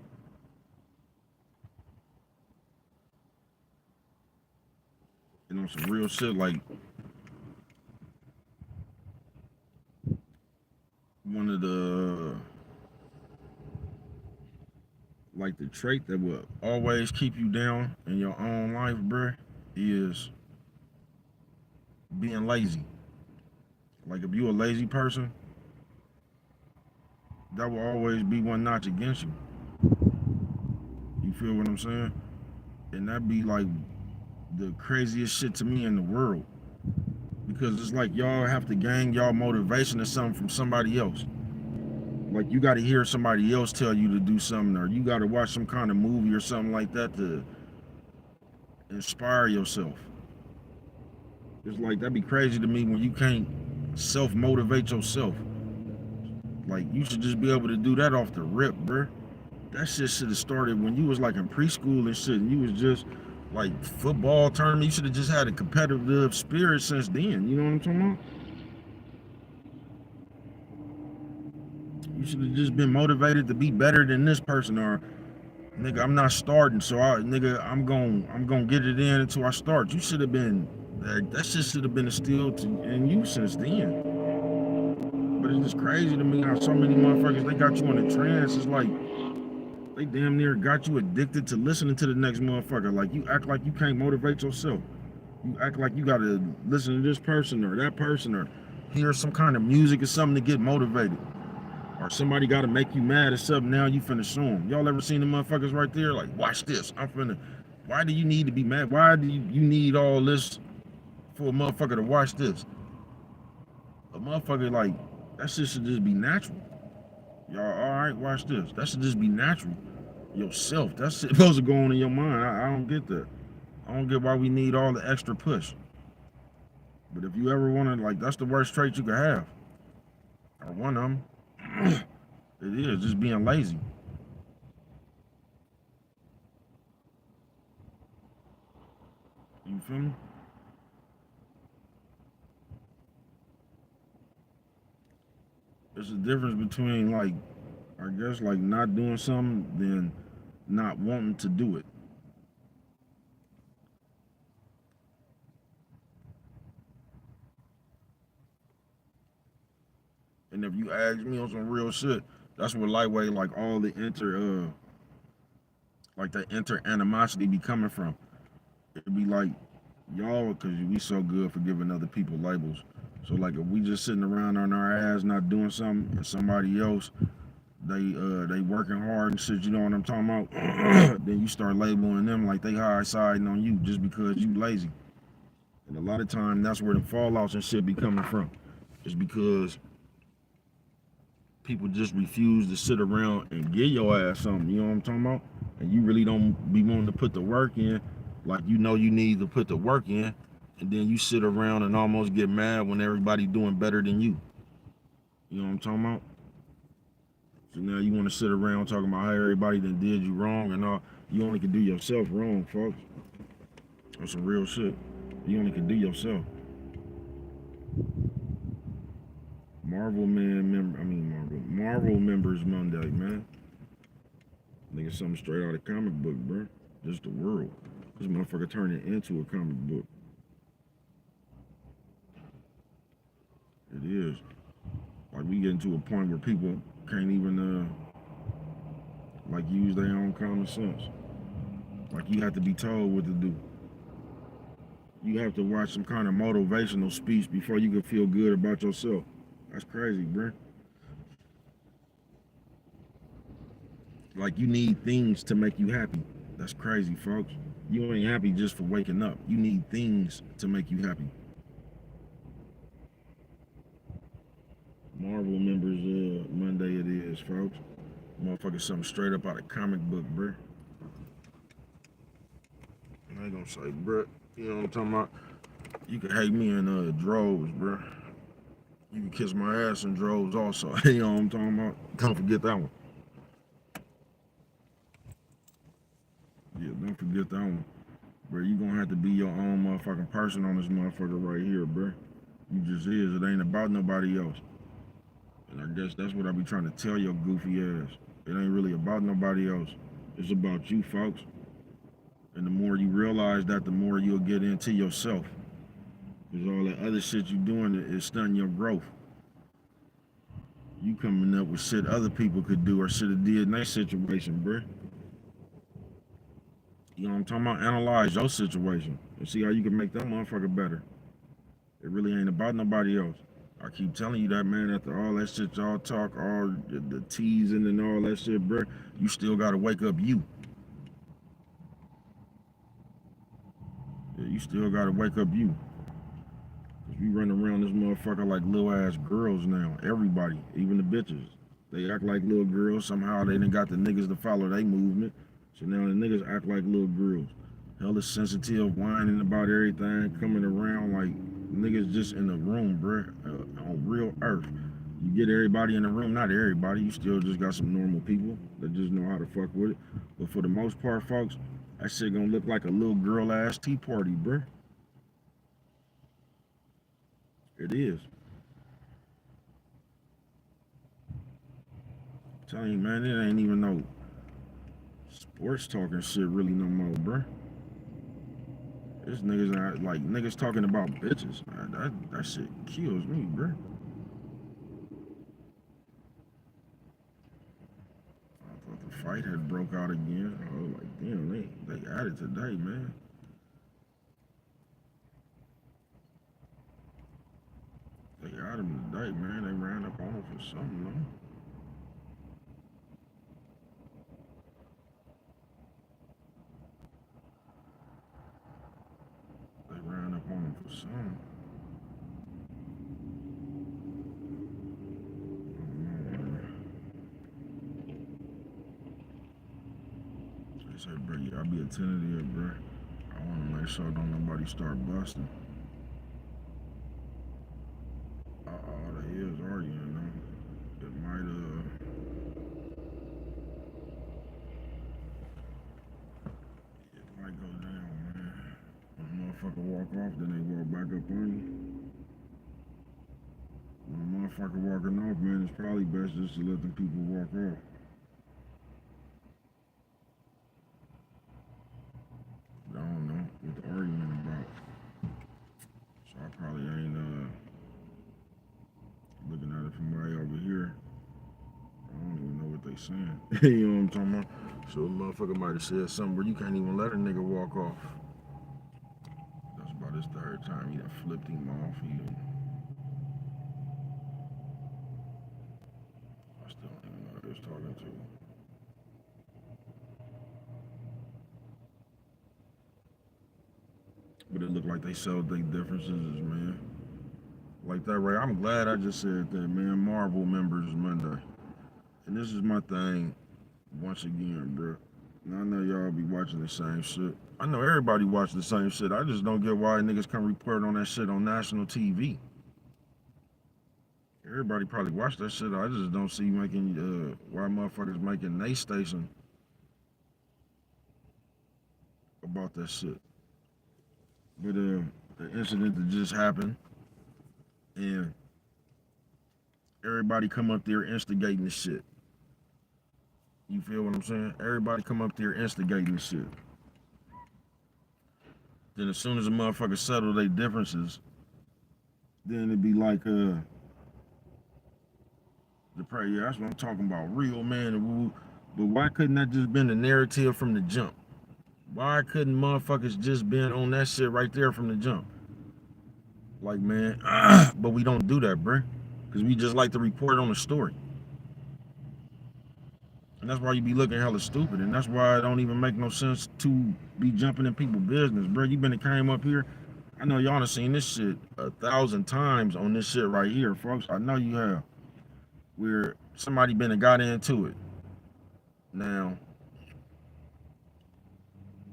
You know, some real shit like one of the, like the trait that will always keep you down in your own life, bruh, is being lazy. Like if you a lazy person, that will always be one notch against you. You feel what I'm saying? And that be like the craziest shit to me in the world. Because it's like y'all have to gain y'all motivation or something from somebody else. Like you got to hear somebody else tell you to do something, or you got to watch some kind of movie or something like that to inspire yourself. It's like that'd be crazy to me when you can't self-motivate yourself. Like you should just be able to do that off the rip, bruh. That shit should have started when you was like in preschool and shit, and you was just like football tournament. You should have just had a competitive spirit since then. You know what I'm talking about? You should have just been motivated to be better than this person, or nigga, I'm not starting, so I'm gonna get it in until I start. You should have been that shit should have been instilled in you since then. But it's just crazy to me how so many motherfuckers they got you in a trance. It's like they damn near got you addicted to listening to the next motherfucker. Like you act like you can't motivate yourself. You act like you gotta listen to this person or that person or hear some kind of music or something to get motivated. Or somebody gotta make you mad or something, now you finna show them. Y'all ever seen the motherfuckers right there? Like, watch this. I'm finna. Why do you need to be mad? Why do you need all this for a motherfucker to watch this? A motherfucker like, that shit should just be natural. Y'all, alright, watch this. That should just be natural. Yourself. That shit supposed to go on in your mind. I don't get that. I don't get why we need all the extra push. But if you ever wanna, like, that's the worst trait you could have. Or one of them. It is, just being lazy. You feel me? There's a difference between like, I guess like not doing something than not wanting to do it. And if you ask me on some real shit, that's what lightweight, like all the like the inter animosity be coming from. It'd be like y'all, cause we so good for giving other people labels. So like if we just sitting around on our ass not doing something, and somebody else they working hard and shit, you know what I'm talking about? Then you start labeling them like they high siding on you just because you lazy. And a lot of time that's where the fallouts and shit be coming from. Just because people just refuse to sit around and give your ass something, you know what I'm talking about? And you really don't be wanting to put the work in, like you know you need to put the work in, and then you sit around and almost get mad when everybody doing better than you. You know what I'm talking about? So now you want to sit around talking about how everybody that did you wrong and all. You only can do yourself wrong, folks. That's some real shit. You only can do yourself. Marvel members Monday, man. Nigga, something straight out of comic book, bro. Just the world. This motherfucker turned it into a comic book. It is. Like we getting to a point where people can't even like use their own common sense. Like you have to be told what to do. You have to watch some kind of motivational speech before you can feel good about yourself. That's crazy, bro. Like you need things to make you happy. That's crazy, folks. You ain't happy just for waking up. You need things to make you happy. Marvel members, Monday it is, folks. Motherfucker, something straight up out of comic book, bruh. I ain't gonna say, bruh. You know what I'm talking about? You can hate me in droves, bruh. You can kiss my ass in droves also. You know what I'm talking about? Don't forget that one. Yeah, don't forget that one. Bruh, you gonna have to be your own motherfucking person on this motherfucker right here, bruh. You just is. It ain't about nobody else. And I guess that's what I be trying to tell your goofy ass. It ain't really about nobody else. It's about you, folks. And the more you realize that, the more you'll get into yourself. Because all that other shit you doing is stunting your growth. You coming up with shit other people could do or should have did in that situation, bruh. You know what I'm talking about? Analyze your situation and see how you can make that motherfucker better. It really ain't about nobody else. I keep telling you that, man, after all that shit y'all talk, all the teasing and all that shit, bruh, you still gotta wake up you. Yeah, you still gotta wake up you. Cause we run around this motherfucker like little ass girls now. Everybody, even the bitches. They act like little girls. Somehow they done got the niggas to follow their movement. So now the niggas act like little girls. Hella sensitive, whining about everything, coming around like niggas just in the room, bruh, on real earth. You get everybody in the room, not everybody. You still just got some normal people that just know how to fuck with it. But for the most part, folks, that shit gonna look like a little girl ass tea party, bruh. It is. I'm telling you, man, it ain't even no sports talking shit really no more, bruh. This niggas like niggas talking about bitches. That shit kills me, bruh. I thought the fight had broke out again. I was like, damn, they at it today, man. They got him today, man. They ran up on him for something, though. They ran up on him for something. I don't know, they say, bro, yeah, I be attentive, bro. I want to make sure don't nobody start busting. They is arguing, though. It might, go down, man. When a motherfucker walk off, then they walk back up on you. When a motherfucker walking off, man, it's probably best just to let the people walk off. I don't know what the argument about. So I probably ain't looking at it from way over they saying. You know what I'm talking about? So a motherfucker might have said something where you can't even let a nigga walk off. That's about his third time. He done flipped him off. I still don't even know who he was talking to. But it looked like they showed their differences, man. Like that, right? I'm glad I just said that, man. Marvel members Monday. And this is my thing, once again, bro. And I know y'all be watching the same shit. I know everybody watching the same shit. I just don't get why niggas come report on that shit on national TV. Everybody probably watch that shit. I just don't see making why motherfuckers making they station about that shit. But the incident that just happened, and everybody come up there instigating the shit. You feel what I'm saying? Everybody come up there instigating the shit. Then as soon as a motherfucker settle their differences, then it'd be like the prayer. Yeah, that's what I'm talking about. Real man and woo. But why couldn't that just been the narrative from the jump? Why couldn't motherfuckers just been on that shit right there from the jump? Like, man, but we don't do that, bruh. Because we just like to report on the story. And that's why you be looking hella stupid. And that's why it don't even make no sense to be jumping in people's business, bruh. You been and came up here. I know y'all done seen this shit 1,000 times on this shit right here, folks. I know you have. Where somebody been and got into it. Now,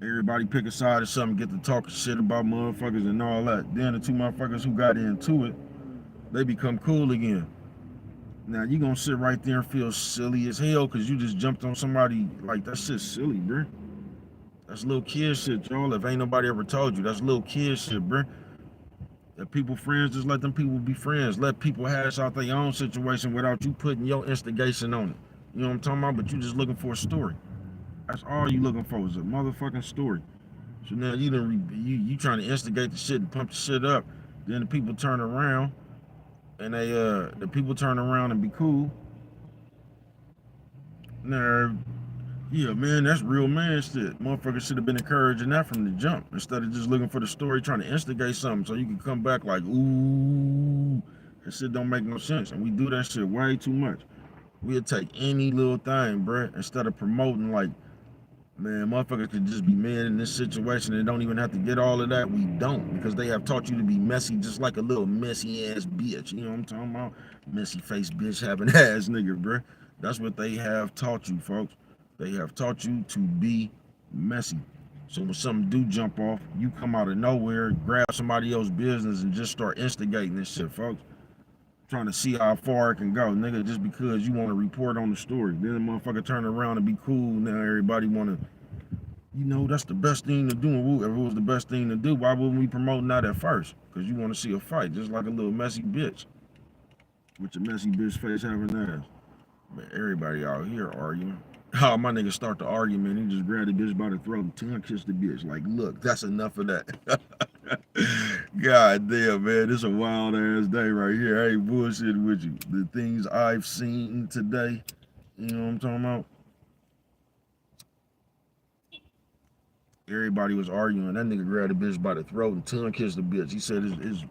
everybody pick a side or something, get to talking shit about motherfuckers and all that. Then the two motherfuckers who got into it, they become cool again. Now you gonna sit right there and feel silly as hell because you just jumped on somebody. Like, that shit's silly, bruh. That's little kid shit, y'all. If ain't nobody ever told you, that's little kid shit, bruh. If people friends, just let them people be friends. Let people hash out their own situation without you putting your instigation on it. You know what I'm talking about? But you just looking for a story. That's all you looking for is a motherfucking story. So now you trying to instigate the shit and pump the shit up. Then the people turn around and the people turn around and be cool. Now, yeah, man, that's real man shit. Motherfuckers should have been encouraging that from the jump instead of just looking for the story, trying to instigate something so you can come back like, ooh, that shit don't make no sense. And we do that shit way too much. We'll take any little thing, bruh, instead of promoting like, man, motherfuckers could just be men in this situation and don't even have to get all of that. We don't, because they have taught you to be messy just like a little messy ass bitch. You know what I'm talking about? Messy face bitch having ass nigga, bruh. That's what they have taught you, folks. They have taught you to be messy. So when something do jump off, you come out of nowhere, grab somebody else's business and just start instigating this shit, folks. Trying to see how far it can go, nigga, just because you want to report on the story. Then the motherfucker turn around and be cool. Now everybody want to, that's the best thing to do. If it was the best thing to do, why wouldn't we promote that at first? Because you want to see a fight, just like a little messy bitch. With your messy bitch face having ass. But everybody out here arguing. Oh, my nigga start the argument. He just grabbed the bitch by the throat and tongue kissed the bitch. Like, look, that's enough of that. God damn, man. This a wild ass day right here. I ain't bullshitting with you. The things I've seen today, you know what I'm talking about? Everybody was arguing. That nigga grabbed the bitch by the throat and tongue kissed the bitch. He said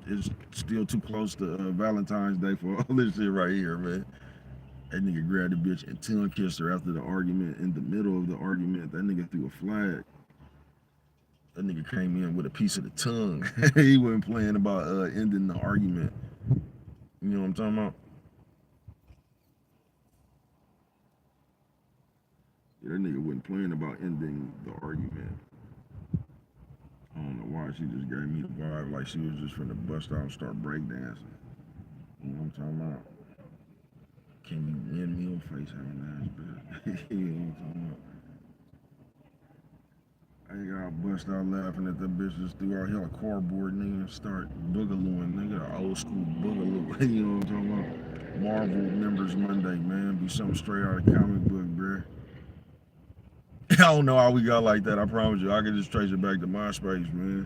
it's still too close to Valentine's Day for all this shit right here, man. That nigga grabbed the bitch and tongue kissed her after the argument. In the middle of the argument, that nigga threw a flag. That nigga came in with a piece of the tongue. He wasn't playing about ending the argument. You know what I'm talking about? Yeah, that nigga wasn't playing about ending the argument. I don't know why she just gave me the vibe like she was just finna bust out and start breakdancing. You know what I'm talking about? Can you windmill face having ass, bitch? You know what I'm talking about? I got bust out laughing at that bitch just threw out hella cardboard, nigga, and start boogalooing, nigga, old school boogaloo. You know what I'm talking about? Marvel members Monday, man. Be something straight out of comic book, bruh. I don't know how we got like that, I promise you. I can just trace it back to MySpace, man.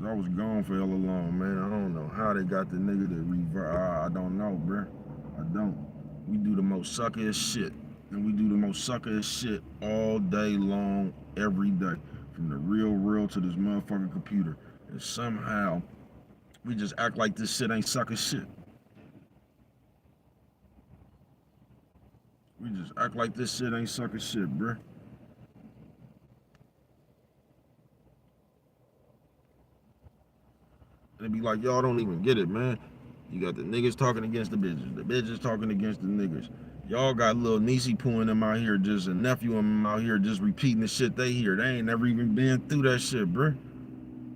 I was gone for hella long, man. I don't know how they got the nigga to revert. I don't know, bruh. I don't. We do the most sucker-ass shit. And we do the most sucker-ass shit all day long, every day. From the real world to this motherfucking computer. And somehow, we just act like this shit ain't sucker shit. We just act like this shit ain't sucker shit, bruh. And it be like, y'all don't even get it, man. You got the niggas talking against the bitches talking against the niggas. Y'all got little niecey pooing them out here, just a nephew them out here just repeating the shit they hear. They ain't never even been through that shit, bruh.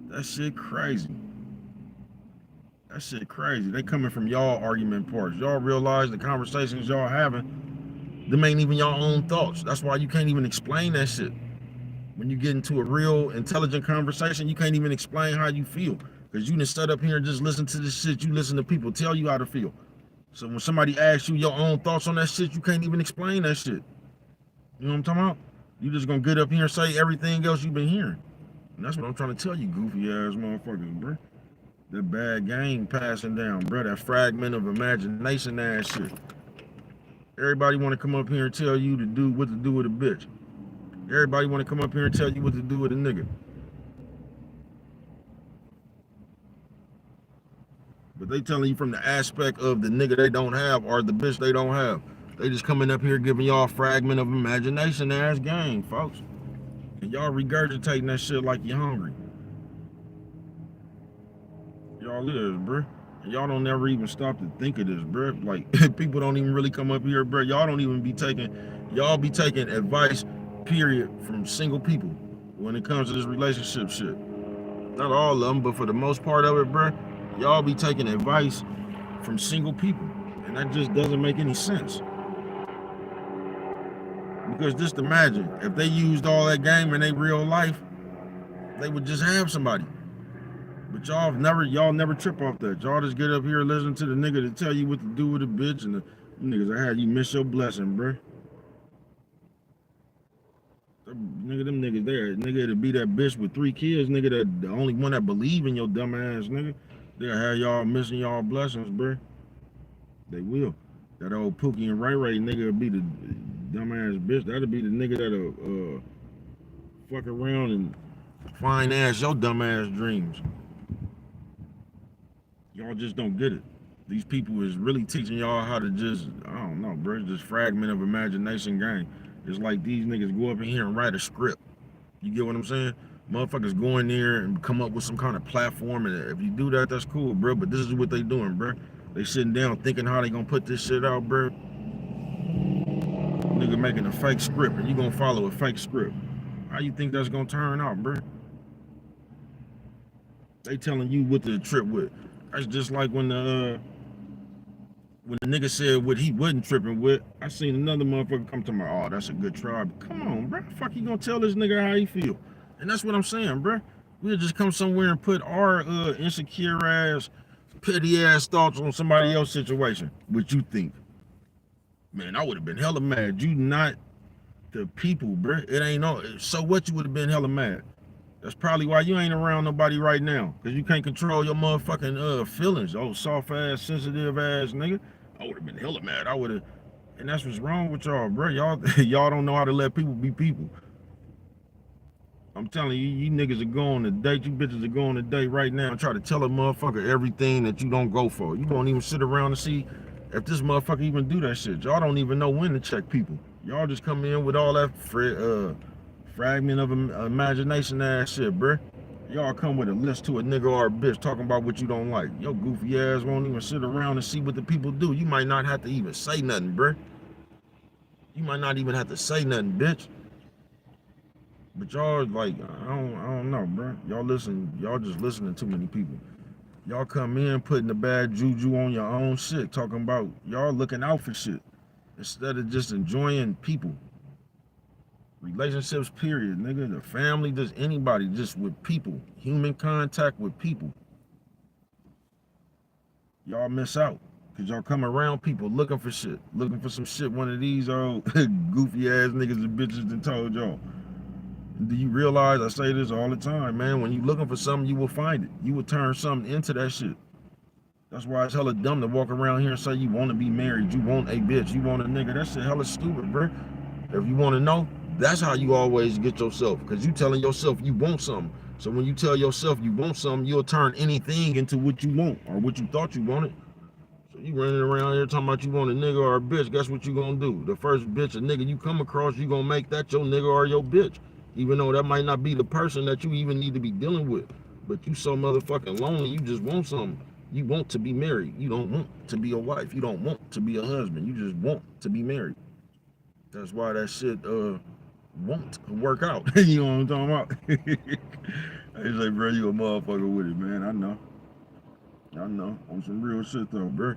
That shit crazy. That shit crazy. They coming from y'all argument parts. Y'all realize the conversations y'all having, them ain't even y'all own thoughts. That's why you can't even explain that shit. When you get into a real intelligent conversation, you can't even explain how you feel. Because you done sit up here and just listen to this shit. You listen to people tell you how to feel. So when somebody asks you your own thoughts on that shit, you can't even explain that shit. You know what I'm talking about? You just gonna get up here and say everything else you've been hearing. And that's what I'm trying to tell you, goofy ass motherfuckers, bro. That bad game passing down, bro. That fragment of imagination ass shit. Everybody want to come up here and tell you to do what to do with a bitch. Everybody want to come up here and tell you what to do with a nigga. But they telling you from the aspect of the nigga they don't have or the bitch they don't have. They just coming up here giving y'all a fragment of imagination ass game, folks. And y'all regurgitating that shit like you hungry. Y'all is, bruh. And y'all don't never even stop to think of this, bruh. Like, people don't even really come up here, bruh. Y'all don't even be taking, y'all be taking advice, period, from single people when it comes to this relationship shit. Not all of them, but for the most part of it, bruh, y'all be taking advice from single people. And that just doesn't make any sense. Because just imagine, if they used all that game in their real life, they would just have somebody. But y'all never trip off that. Y'all just get up here and listen to the nigga to tell you what to do with a bitch, and the niggas I had you miss your blessing, bruh. Nigga, them niggas there. Nigga to be that bitch with 3 kids, nigga that the only one that believe in your dumb ass, nigga. They'll have y'all missing y'all blessings, bruh. They will. That old Pookie and Ray Ray nigga will be the dumb ass bitch. That'll be the nigga that'll fuck around and finance your dumb ass dreams. Y'all just don't get it. These people is really teaching y'all how to just, I don't know, bro, just fragment of imagination game. It's like these niggas go up in here and write a script. You get what I'm saying? Motherfuckers go in there and come up with some kind of platform, and if you do that, that's cool, bro. But this is what they doing, bro. They sitting down thinking how they gonna put this shit out, bro. Nigga making a fake script, and you gonna follow a fake script. How you think that's gonna turn out, bro? They telling you what to trip with. That's just like when the nigga said what he wasn't tripping with. I seen another motherfucker come to my, oh, that's a good tribe. Come on, bro. Fuck you gonna tell this nigga how he feel? And that's what I'm saying, bro. We'll just come somewhere and put our insecure ass, petty ass thoughts on somebody else's situation. What you think? Man, I would have been hella mad. You not the people, bro. It ain't no. So what? You would have been hella mad. That's probably why you ain't around nobody right now, because you can't control your motherfucking feelings. Oh, soft ass, sensitive ass nigga. I would have been hella mad. I would have, and that's what's wrong with y'all, bro. Y'all don't know how to let people be people. I'm telling you, you niggas are going to date, you bitches are going to date right now and try to tell a motherfucker everything that you don't go for. You won't even sit around and see if this motherfucker even do that shit. Y'all don't even know when to check people. Y'all just come in with all that fragment of imagination ass shit, bruh. Y'all come with a list to a nigga or a bitch talking about what you don't like. Your goofy ass won't even sit around and see what the people do. You might not have to even say nothing, bruh. You might not even have to say nothing, bitch. But y'all like, I don't know, bruh. Y'all just listening to too many people. Y'all come in putting the bad juju on your own shit, talking about y'all looking out for shit instead of just enjoying people. Relationships, period, nigga. The family, just anybody, just with people. Human contact with people. Y'all miss out. Because y'all come around people looking for shit. Looking for some shit one of these old goofy ass niggas and bitches done told y'all. Do you realize, I say this all the time, man, when you looking for something, you will find it. You will turn something into that shit. That's why it's hella dumb to walk around here and say you want to be married, you want a bitch, you want a nigga. That shit hella stupid, bro. If you want to know, that's how you always get yourself. Because you telling yourself you want something. So when you tell yourself you want something, you'll turn anything into what you want or what you thought you wanted. So you running around here talking about you want a nigga or a bitch, guess what you gonna do? The first bitch a nigga you come across, you gonna make that your nigga or your bitch. Even though that might not be the person that you even need to be dealing with. But you so motherfucking lonely, you just want something. You want to be married. You don't want to be a wife. You don't want to be a husband. You just want to be married. That's why that shit won't work out. You know what I'm talking about? I say, bro, you a motherfucker with it, man. I know. I know. On some real shit though, bro.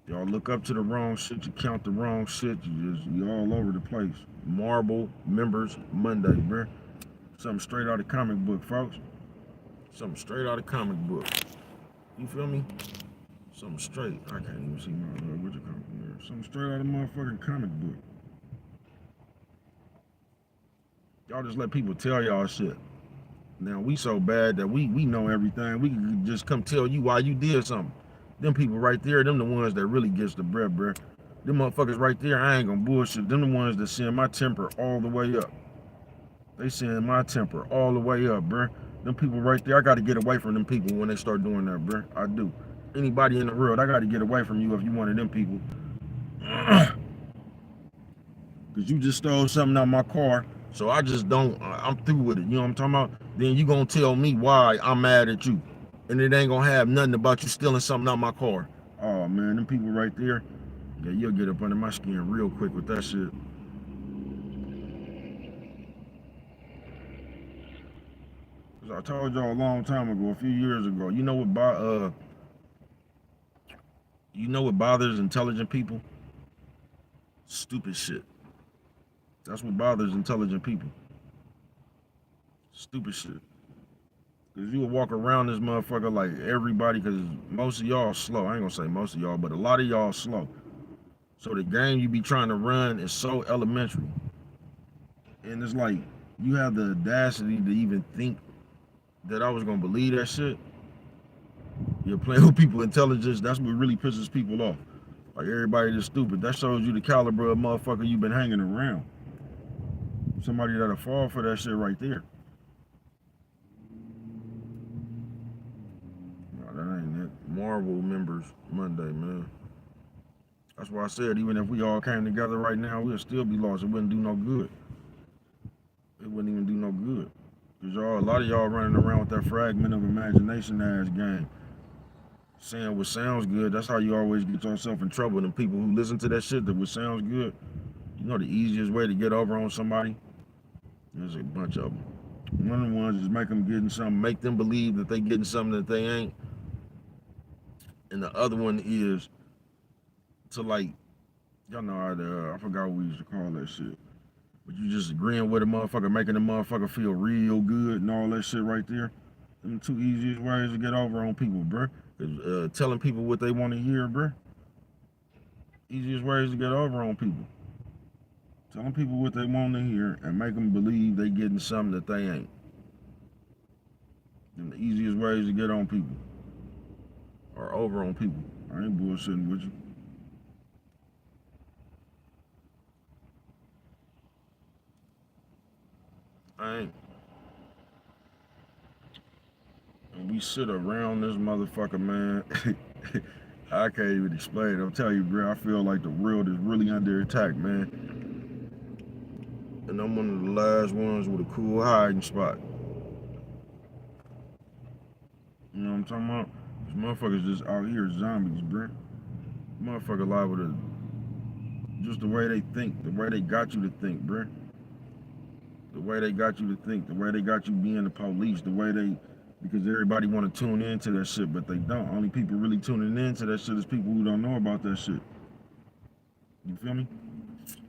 Y'all look up to the wrong shit, you count the wrong shit, you all over the place. Marble Members Monday, bro. Something straight out of comic book, folks. Something straight out of comic book. You feel me? Something straight. I can't even see my what you call it. Something straight out of motherfucking comic book. Y'all just let people tell y'all shit. Now we so bad that we know everything. We can just come tell you why you did something. Them people right there, them the ones that really gets the bread, bruh. Them motherfuckers right there, I ain't gonna bullshit. Them the ones that send my temper all the way up. They send my temper all the way up, bruh. Them people right there, I gotta get away from them people when they start doing that, bruh. I do. Anybody in the world, I gotta get away from you if you one of them people. Cause you just stole something out of my car. So I just don't, I'm through with it. You know what I'm talking about? Then you gonna tell me why I'm mad at you. And it ain't gonna have nothing about you stealing something out of my car. Oh man, them people right there, yeah, you'll get up under my skin real quick with that shit. Cause I told y'all a long time ago, a few years ago, you know what bothers intelligent people? Stupid shit. That's what bothers intelligent people. Stupid shit. Cause you will walk around this motherfucker like everybody, cause most of y'all slow. I ain't gonna say most of y'all, but a lot of y'all slow. So the game you be trying to run is so elementary. And it's like you have the audacity to even think that I was gonna believe that shit. You're playing with people intelligence, that's what really pisses people off. Like everybody that's stupid. That shows you the caliber of motherfucker you've been hanging around. Somebody that'll fall for that shit right there. No, that ain't it. Marvel Members Monday, man. That's why I said even if we all came together right now, we'd still be lost. It wouldn't do no good. It wouldn't even do no good. Cause a lot of y'all running around with that fragment of imagination ass game. Saying what sounds good, that's how you always get yourself in trouble. And people who listen to that shit that what sounds good, you know the easiest way to get over on somebody? There's a bunch of them. One of the ones is make them getting something, make them believe that they getting something that they ain't. And the other one is to like, y'all know how I forgot what we used to call that shit. But you just agreeing with a motherfucker, making a motherfucker feel real good and all that shit right there. Them two easiest ways to get over on people, bruh. Is telling people what they want to hear, bruh. Easiest ways to get over on people. Telling people what they want to hear and make them believe they getting something that they ain't. And the easiest ways to get on people. Or over on people. I ain't bullshitting with you. I ain't. And we sit around this motherfucker, man. I can't even explain it. I'm telling you, bro, I feel like the world is really under attack, man. And I'm one of the last ones with a cool hiding spot. You know what I'm talking about? These motherfuckers just out here zombies, bro. Motherfucker liable to just the way they think, the way they got you to think, bro. The way they got you to think, the way they got you being the police, the way they, because everybody want to tune into that shit, but they don't. Only people really tuning into that shit is people who don't know about that shit. You feel me?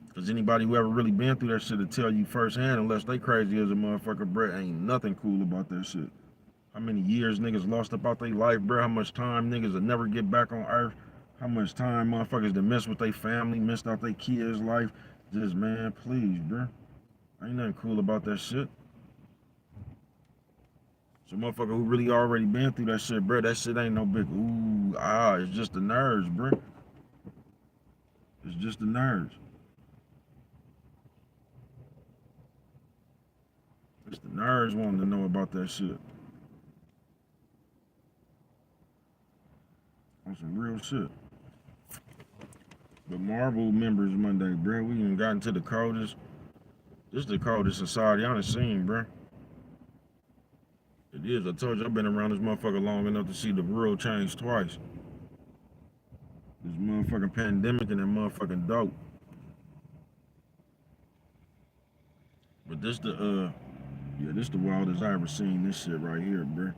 Because anybody who ever really been through that shit will tell you firsthand, unless they crazy as a motherfucker, bro, ain't nothing cool about that shit. How many years niggas lost about their life, bro? How much time niggas will never get back on earth? How much time motherfuckers that missed with their family, missed out their kids' life? Just, man, please, bro. Ain't nothing cool about that shit. So motherfucker who really already been through that shit, bro, that shit ain't no big it's just the nerves, bro. It's just the nerves. It's the nerves wanting to know about that shit. On some real shit. But Marvel Members Monday, bro. We even got into the coldest. This is the coldest society I done seen, bro. It is. I told you I've been around this motherfucker long enough to see the world change twice. This motherfucking pandemic and that motherfucking dope. But this the wildest I ever seen this shit right here, bro.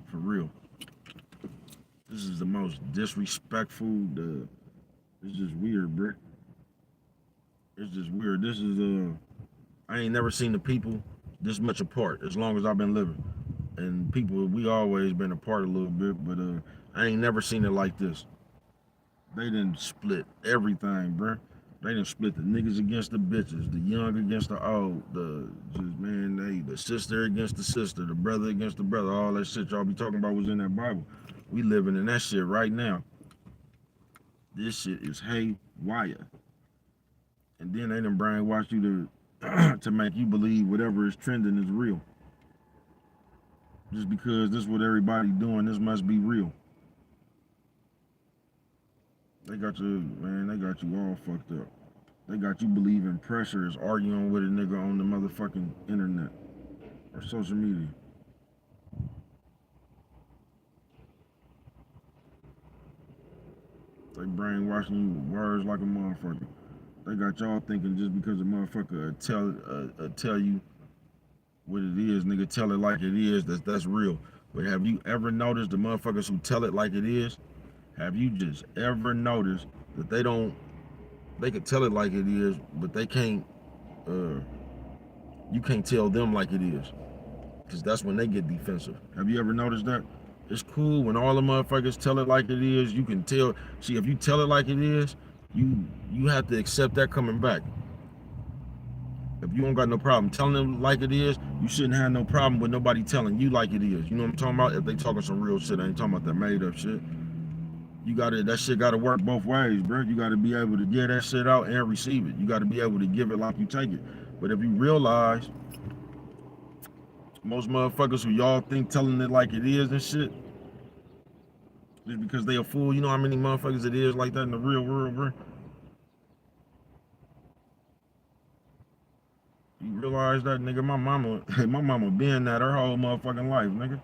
For real. This is the most disrespectful, it's just weird, bro. It's just weird. This is I ain't never seen the people this much apart as long as I've been living. And people, we always been apart a little bit, but I ain't never seen it like this. They done split everything, bruh. They done split the niggas against the bitches, the young against the old, the sister against the sister, the brother against the brother. All that shit y'all be talking about was in that Bible. We living in that shit right now. This shit is haywire. And then they done brainwash you to make you believe whatever is trending is real. Just because this is what everybody doing, this must be real. They got you all fucked up. They got you believing pressure is arguing with a nigga on the motherfucking internet or social media. They brainwashing you with words like a motherfucker. They got y'all thinking just because a motherfucker tell you what it is, nigga, tell it like it is, that's real. But have you ever noticed the motherfuckers who tell it like it is? Have you just ever noticed that they could tell it like it is, but they can't, you can't tell them like it is. Because that's when they get defensive. Have you ever noticed that? It's cool when all the motherfuckers tell it like it is, you can tell. See, if you tell it like it is, you have to accept that coming back. If you don't got no problem telling them like it is, you shouldn't have no problem with nobody telling you like it is. You know what I'm talking about? If they talking some real shit, I ain't talking about that made up shit. That shit gotta work both ways, bro. You gotta be able to get that shit out and receive it. You gotta be able to give it like you take it. But if you realize most motherfuckers who y'all think telling it like it is and shit, just because they a fool, you know how many motherfuckers it is like that in the real world, bro? You realize that, nigga? My mama been that her whole motherfucking life, nigga.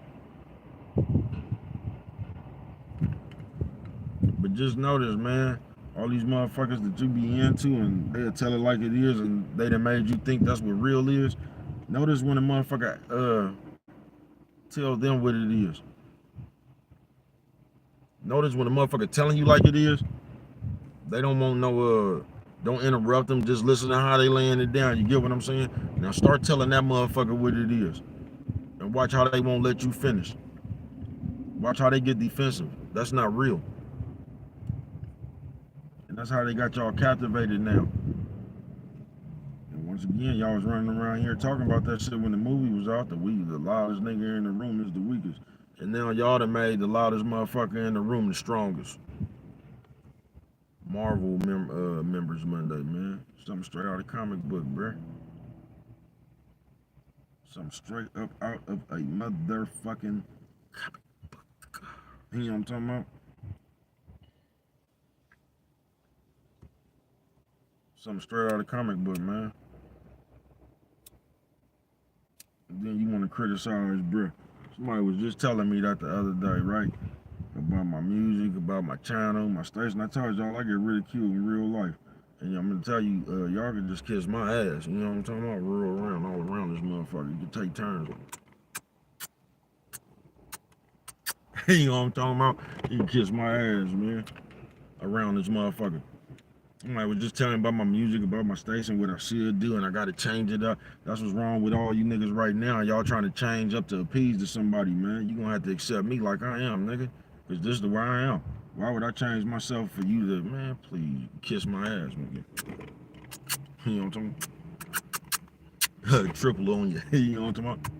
But just notice, man, all these motherfuckers that you be into and they'll tell it like it is and they done made you think that's what real is. Notice when a motherfucker tell them what it is. Notice when a motherfucker telling you like it is, they don't want no don't interrupt them, just listen to how they laying it down. You get what I'm saying? Now start telling that motherfucker what it is. And watch how they won't let you finish. Watch how they get defensive. That's not real. And that's how they got y'all captivated now. And once again, y'all was running around here talking about that shit when the movie was out. The loudest nigga in the room is the weakest. And now y'all done made the loudest motherfucker in the room the strongest. Marvel Members Monday, man. Something straight out of comic book, bruh. Something straight up out of a motherfucking comic book. You know what I'm talking about? Something straight out of comic book, man. And then you want to criticize, bruh. Somebody was just telling me that the other day, right? About my music, about my channel, my station. I told y'all I get ridiculed in real life. And I'm gonna tell you, y'all can just kiss my ass. You know what I'm talking about? Roll around, all around this motherfucker. You can take turns. You know what I'm talking about? You can kiss my ass, man. Around this motherfucker. Somebody was just telling me about my music, about my station, what I should do, and I gotta change it up. That's what's wrong with all you niggas right now. Y'all trying to change up to appease to somebody, man. You gonna have to accept me like I am, nigga. Cause this is the way I am. Why would I change myself for you to, man, please kiss my ass, nigga. You know what I'm talking about? Triple on you. You know what I'm talking about?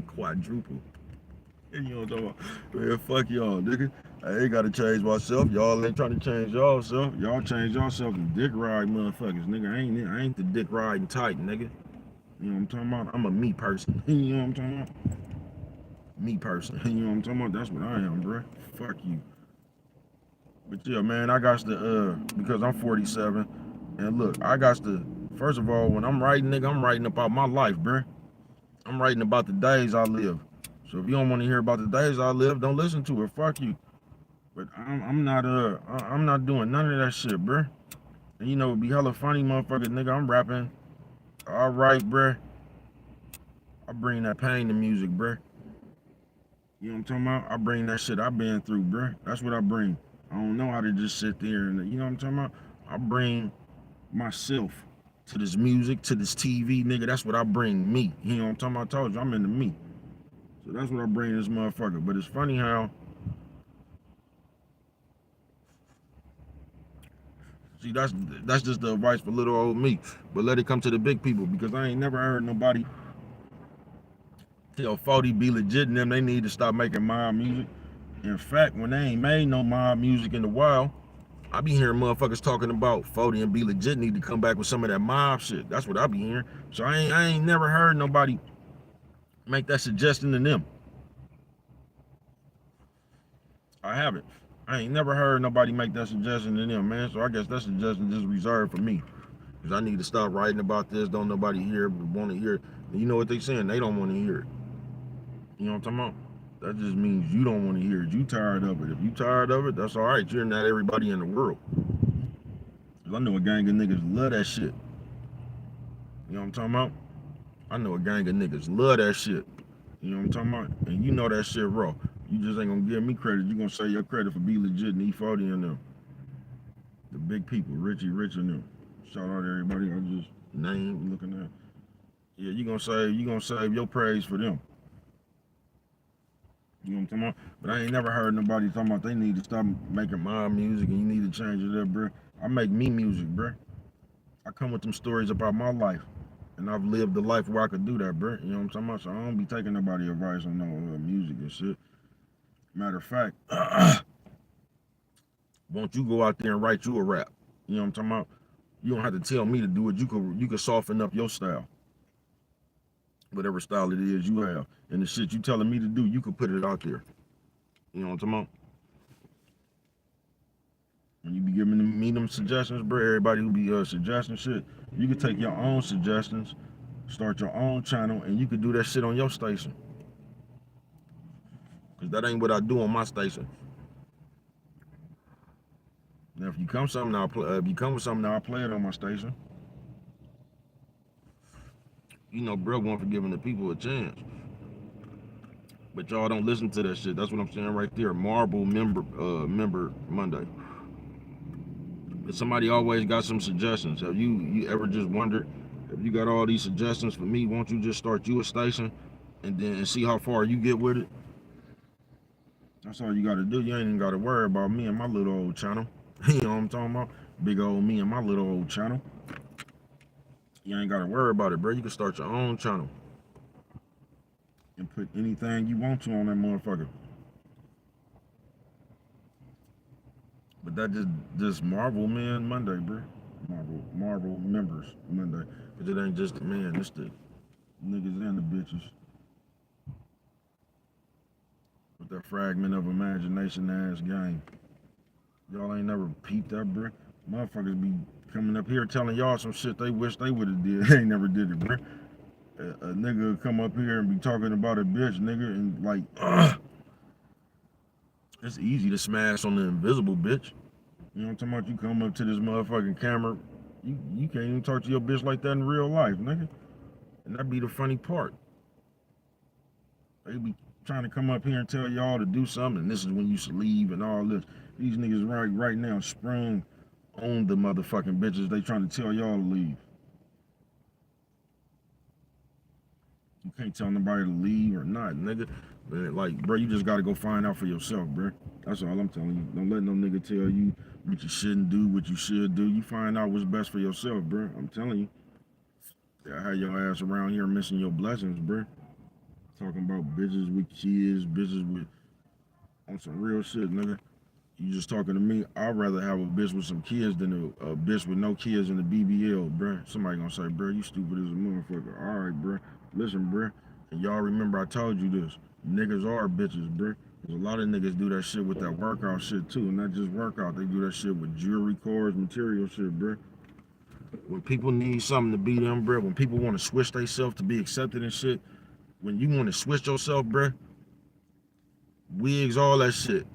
Quadruple. You know what I'm talking about? Man, fuck y'all, nigga. I ain't gotta change myself. Y'all ain't trying to change y'allself. Y'all change yourself to dick ride motherfuckers, nigga. I ain't the dick riding type, nigga. You know what I'm talking about? I'm a me person. You know what I'm talking about? Me person. You know what I'm talking about? That's what I am, bro. Fuck you. But yeah, man, I got to because I'm 47, and look, I got to first of all, when I'm writing, nigga, I'm writing about my life, bro. I'm writing about the days I live. So if you don't want to hear about the days I live, don't listen to it. Fuck you. But I'm not doing none of that shit, bro. And you know, it'd be hella funny, motherfucker, nigga. I'm rapping. All right, bro. I bring that pain to music, bro. You know what I'm talking about? I bring that shit I've been through, bro. That's what I bring. I don't know how to just sit there and you know what I'm talking about? I bring myself to this music, to this TV, nigga. That's what I bring me. You know what I'm talking about? I told you I'm into me. So that's what I bring this motherfucker. But it's funny how see that's just the advice for little old me. But let it come to the big people because I ain't never heard nobody tell 40 be legit and them they need to stop making mob music. In fact, when they ain't made no mob music in a while, I be hearing motherfuckers talking about 40 and be legit need to come back with some of that mob shit. That's what I be hearing. So I ain't never heard nobody make that suggestion to them. I haven't. I ain't never heard nobody make that suggestion to them, man. So I guess that suggestion just reserved for me. Cause I need to stop writing about this. Don't nobody hear it, want to hear it. And you know what they saying? They don't want to hear it. You know what I'm talking about? That just means you don't want to hear it. You tired of it. If you tired of it, that's all right. You're not everybody in the world. Cause I know a gang of niggas love that shit. You know what I'm talking about? I know a gang of niggas love that shit. You know what I'm talking about? And you know that shit raw. You just ain't gonna give me credit. You gonna say your credit for be legit and E40 and them. The big people, Richie Rich and them. Shout out to everybody I just name looking at. Yeah, you gonna save your praise for them. You know what I'm talking about? But I ain't never heard nobody talking about they need to stop making my music and you need to change it up, bro. I make me music, bro. I come with them stories about my life. And I've lived the life where I could do that, bro. You know what I'm talking about? So I don't be taking nobody advice on no music and shit. Matter of fact, won't you go out there and write you a rap? You know what I'm talking about? You don't have to tell me to do it. You could soften up your style, whatever style it is you have, and the shit you telling me to do, you could put it out there. You know what I'm talking about? When you be giving me them suggestions, bro, everybody who be suggesting shit, you could take your own suggestions, start your own channel, and you could do that shit on your station. Cause that ain't what I do on my station. Now, if you come something, I'll play. If you come with something, I'll play it on my station. You know, bro, won't for giving the people a chance. But y'all don't listen to that shit. That's what I'm saying right there. Marble member Monday. But somebody always got some suggestions. Have you ever just wondered if you got all these suggestions for me? Won't you just start you a station and then see how far you get with it? That's all you got to do. You ain't even got to worry about me and my little old channel. You know what I'm talking about? Big old me and my little old channel. You ain't got to worry about it, bro. You can start your own channel and put anything you want to on that motherfucker. But that just Marvel Man Monday, bro. Marvel members Monday. Cause it ain't just the man, it's the niggas and the bitches. With that fragment of imagination ass game. Y'all ain't never peeped that, bro. Motherfuckers be coming up here telling y'all some shit they wish they would have did. They ain't never did it, bro. A nigga come up here and be talking about a bitch, nigga, and like, it's easy to smash on the invisible bitch. You know what I'm talking about? You come up to this motherfucking camera, you can't even talk to your bitch like that in real life, nigga. And that be the funny part. They be trying to come up here and tell y'all to do something, and this is when you should leave and all this. These niggas right now sprung on the motherfucking bitches. They trying to tell y'all to leave. You can't tell nobody to leave or not, nigga. But like, bro, you just gotta go find out for yourself, bro. That's all I'm telling you. Don't let no nigga tell you what you shouldn't do, what you should do. You find out what's best for yourself, bro. I'm telling you. I had your ass around here missing your blessings, bro. Talking about bitches with kids, bitches with on some real shit, nigga. You just talking to me. I'd rather have a bitch with some kids than a bitch with no kids in the BBL, bruh. Somebody gonna say, bruh, you stupid as a motherfucker. All right, bruh. Listen, bruh. And y'all remember I told you this. Niggas are bitches, bruh. There's a lot of niggas do that shit with that workout shit too. Not just workout. They do that shit with jewelry, cars, material shit, bruh. When people need something to be them, bruh. When people want to switch themselves to be accepted and shit. When you want to switch yourself, bruh. Wigs, all that shit.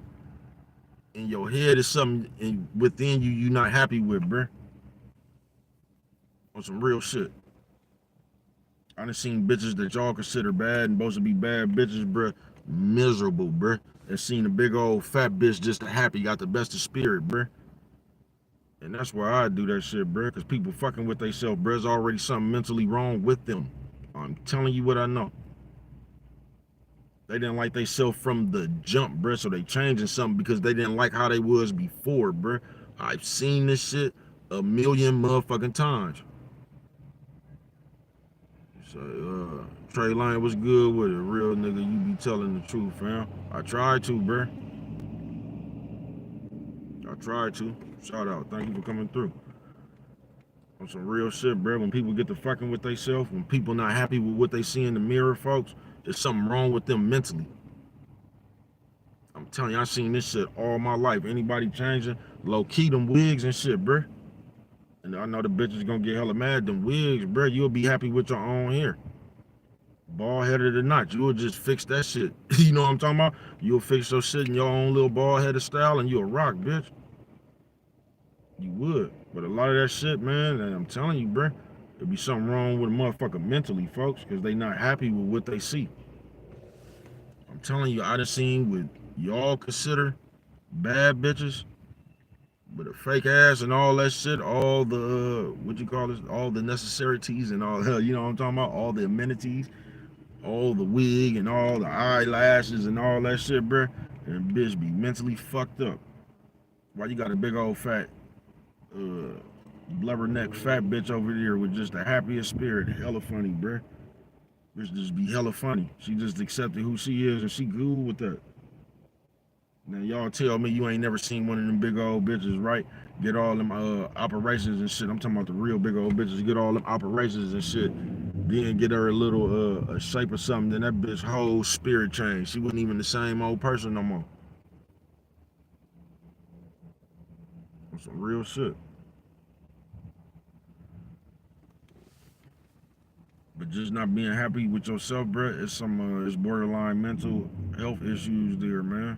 In your head is something within you you're not happy with, bruh. On some real shit. I done seen bitches that y'all consider bad and supposed to be bad bitches, bruh. Miserable, bruh. And seen a big old fat bitch just happy, got the best of spirit, bruh. And that's why I do that shit, bruh. Because people fucking with themselves, bruh. There's already something mentally wrong with them. I'm telling you what I know. They didn't like themselves from the jump, bruh. So they changing something because they didn't like how they was before, bruh. I've seen this shit a million motherfucking times. So, Trey Lane was good with it. Real nigga, you be telling the truth, fam. I tried to, bruh. I tried to. Shout out. Thank you for coming through. On some real shit, bruh. When people get to fucking with themselves, when people not happy with what they see in the mirror, folks, there's something wrong with them mentally. I'm telling you, I seen this shit all my life. Anybody changing, low key them wigs and shit, bruh. And I know the bitches gonna get hella mad. Them wigs, bruh, you'll be happy with your own hair. Bald headed or not, you'll just fix that shit. You know what I'm talking about? You'll fix your shit in your own little bald headed style and you'll rock, bitch. You would. But a lot of that shit, man, and I'm telling you, bruh, there'll be something wrong with a motherfucker mentally, folks, because they not happy with what they see. I'm telling you, I done seen what y'all consider bad bitches, but a fake ass and all that shit, all the, what you call this, all the necessities and all, you know what I'm talking about? All the amenities. All the wig and all the eyelashes and all that shit, bruh, and bitch be mentally fucked up. Why you got a big old fat, blubber neck fat bitch over there with just the happiest spirit? Hella funny, bruh. Bitch just be hella funny. She just accepted who she is and she good with that. Now y'all tell me you ain't never seen one of them big old bitches, right? Get all them operations and shit. I'm talking about the real big old bitches. Get all them operations and shit. Then get her a little a shape or something. Then that bitch whole spirit changed. She wasn't even the same old person no more. Some real shit. But just not being happy with yourself, bruh, it's borderline mental health issues there, man.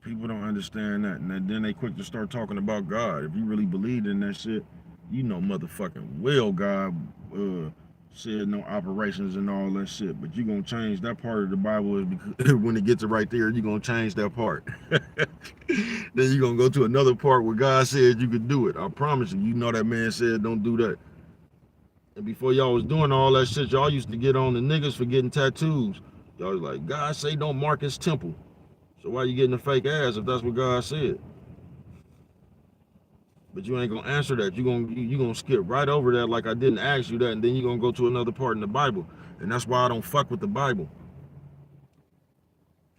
People don't understand that, and then they quick to start talking about God. If you really believed in that shit, you know motherfucking well God said no operations and all that shit. But you gonna change that part of the Bible is because when it gets to right there, you gonna change that part. Then you gonna go to another part where God said you could do it. I promise you. You know that man said don't do that. And before y'all was doing all that shit, y'all used to get on the niggas for getting tattoos. Y'all was like, God say don't mark his temple. So why you getting a fake ass if that's what God said? But you ain't gonna answer that. You gonna skip right over that like I didn't ask you that, and then you gonna go to another part in the Bible. And that's why I don't fuck with the Bible.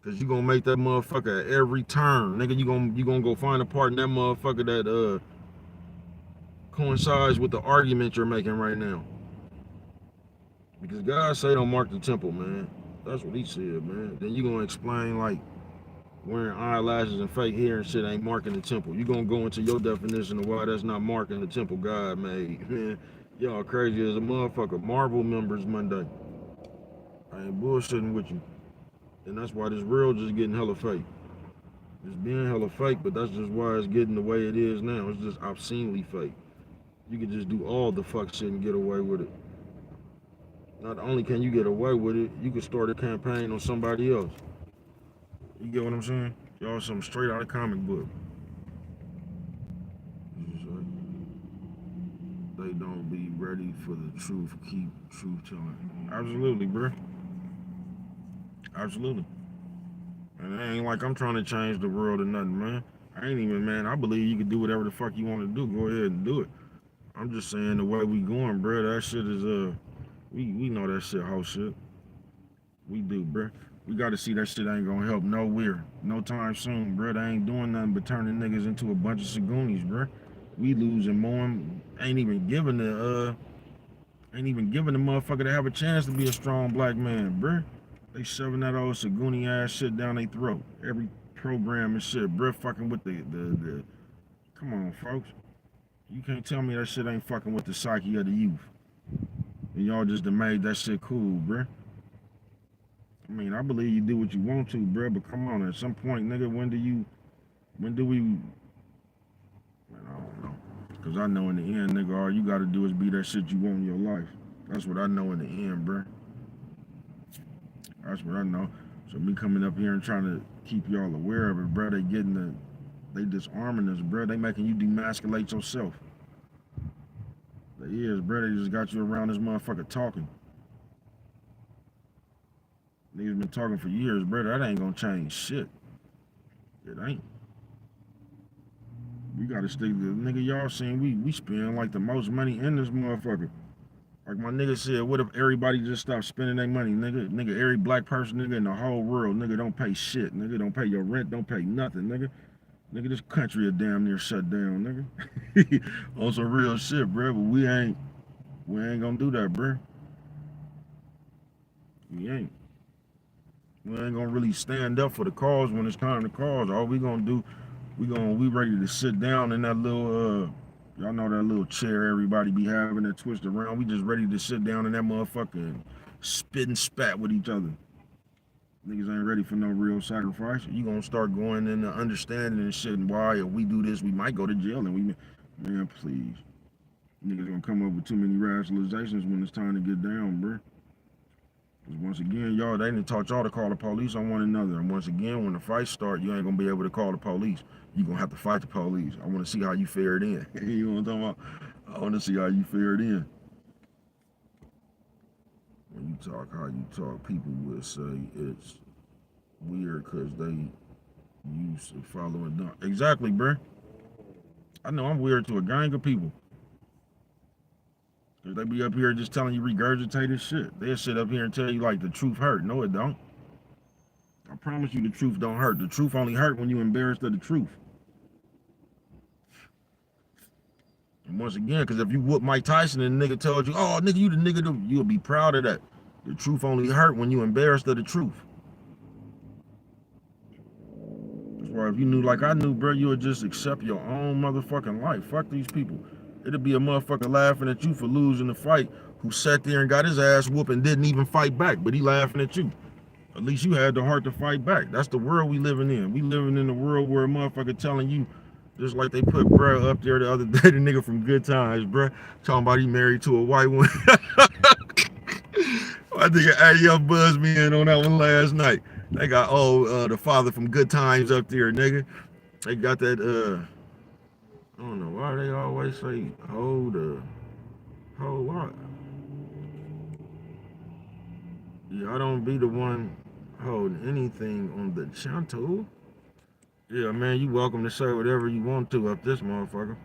Cause you gonna make that motherfucker at every turn. Nigga, you gonna go find a part in that motherfucker that coincides with the argument you're making right now. Because God say don't mark the temple, man. That's what he said, man. Then you gonna explain like wearing eyelashes and fake hair and shit ain't marking the temple. You gonna go into your definition of why that's not marking the temple God made. Man, y'all crazy as a motherfucker. Marvel members Monday. I ain't bullshitting with you. And that's why this real just getting hella fake. It's being hella fake, but that's just why it's getting the way it is now. It's just obscenely fake. You can just do all the fuck shit and get away with it. Not only can you get away with it, you can start a campaign on somebody else. You get what I'm saying? Y'all something straight out of comic book. They don't be ready for the truth. Keep truth telling. Absolutely, bro. Absolutely. And it ain't like I'm trying to change the world or nothing, man. I ain't even, man. I believe you can do whatever the fuck you want to do. Go ahead and do it. I'm just saying the way we going, bro. That shit is we know that shit, whole shit. We do, bruh. We gotta see that shit ain't gonna help nowhere. No time soon, bruh. They ain't doing nothing but turning niggas into a bunch of Sagoonies, bruh. We losing more. Ain't even giving the motherfucker to have a chance to be a strong black man, bruh. They shoving that old Sagoonie ass shit down their throat. Every program and shit, bruh, fucking with the. Come on, folks. You can't tell me that shit ain't fucking with the psyche of the youth. And y'all just done made that shit cool, bruh. I mean, I believe you do what you want to, bruh, but come on, at some point, nigga, when do we, man, I don't know. Because I know in the end, nigga, all you gotta do is be that shit you want in your life. That's what I know in the end, bruh. That's what I know. So me coming up here and trying to keep y'all aware of it, bruh, they disarming us, bruh. They making you demasculate yourself. They is, bruh, they just got you around this motherfucker talking. Niggas been talking for years, brother. That ain't gonna change shit. It ain't. We gotta stick to nigga. Y'all seen we spend like the most money in this motherfucker. Like my nigga said, what if everybody just stopped spending their money, nigga? Nigga, every black person, nigga, in the whole world, nigga, don't pay shit, nigga. Don't pay your rent, don't pay nothing, nigga. Nigga, this country is damn near shut down, nigga. On some real shit, bro. But we ain't gonna do that, bro. We ain't. We ain't gonna really stand up for the cause when it's time to cause. All we gonna do, we ready to sit down in that little y'all know that little chair everybody be having that twist around. We just ready to sit down in that motherfucker and spit and spat with each other. Niggas ain't ready for no real sacrifice. You gonna start going into understanding and shit and why if we do this we might go to jail and we man please. Niggas gonna come up with too many rationalizations when it's time to get down, bruh. Because once again, y'all, they didn't taught y'all to call the police on one another. And once again, when the fight start, you ain't gonna be able to call the police. You gonna have to fight the police. I wanna see how you fared in. You know what I'm talking about? I wanna see how you fared in. When you talk how you talk, people will say it's weird because they used to follow it down. Exactly, bruh. I know I'm weird to a gang of people. Cause they be up here just telling you regurgitated shit. They'll sit up here and tell you like the truth hurt. No, it don't. I promise you the truth don't hurt. The truth only hurt when you embarrassed of the truth. And once again, because if you whoop Mike Tyson and the nigga told you, oh nigga, you the nigga, you'll be proud of that. The truth only hurt when you embarrassed of the truth. That's why if you knew like I knew, bro, you would just accept your own motherfucking life. Fuck these people. It'd be a motherfucker laughing at you for losing the fight who sat there and got his ass whooped and didn't even fight back, but he laughing at you. At least you had the heart to fight back. That's the world we living in. We living in a world where a motherfucker telling you, just like they put bruh up there the other day, the nigga from Good Times, bruh, talking about he married to a white woman. I think Young buzzed me in on that one last night. They got the father from Good Times up there, nigga. They got that I don't know why they always say hold what? Yeah, I don't be the one holding anything on the channel. Yeah, man, you welcome to say whatever you want to up this motherfucker.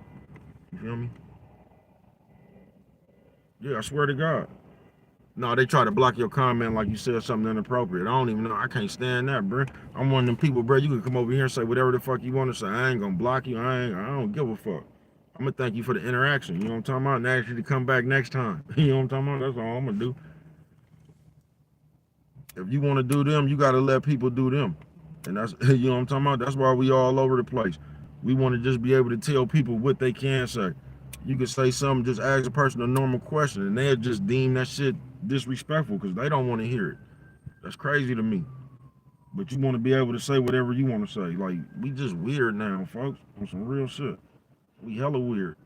You feel me? Yeah, I swear to God. No, they try to block your comment like you said something inappropriate. I don't even know. I can't stand that, bro. I'm one of them people, bro. You can come over here and say whatever the fuck you want to say. I ain't gonna block you. I don't give a fuck. I'm gonna thank you for the interaction. You know what I'm talking about? And ask you to come back next time. You know what I'm talking about? That's all I'm gonna do. If you want to do them, you gotta let people do them. And that's you know what I'm talking about? That's why we all over the place. We want to just be able to tell people what they can say. You can say something, just ask a person a normal question, and they'll just deem that shit disrespectful because they don't want to hear it. That's crazy to me. But you want to be able to say whatever you want to say. Like, we just weird now, folks. On some real shit. We hella weird.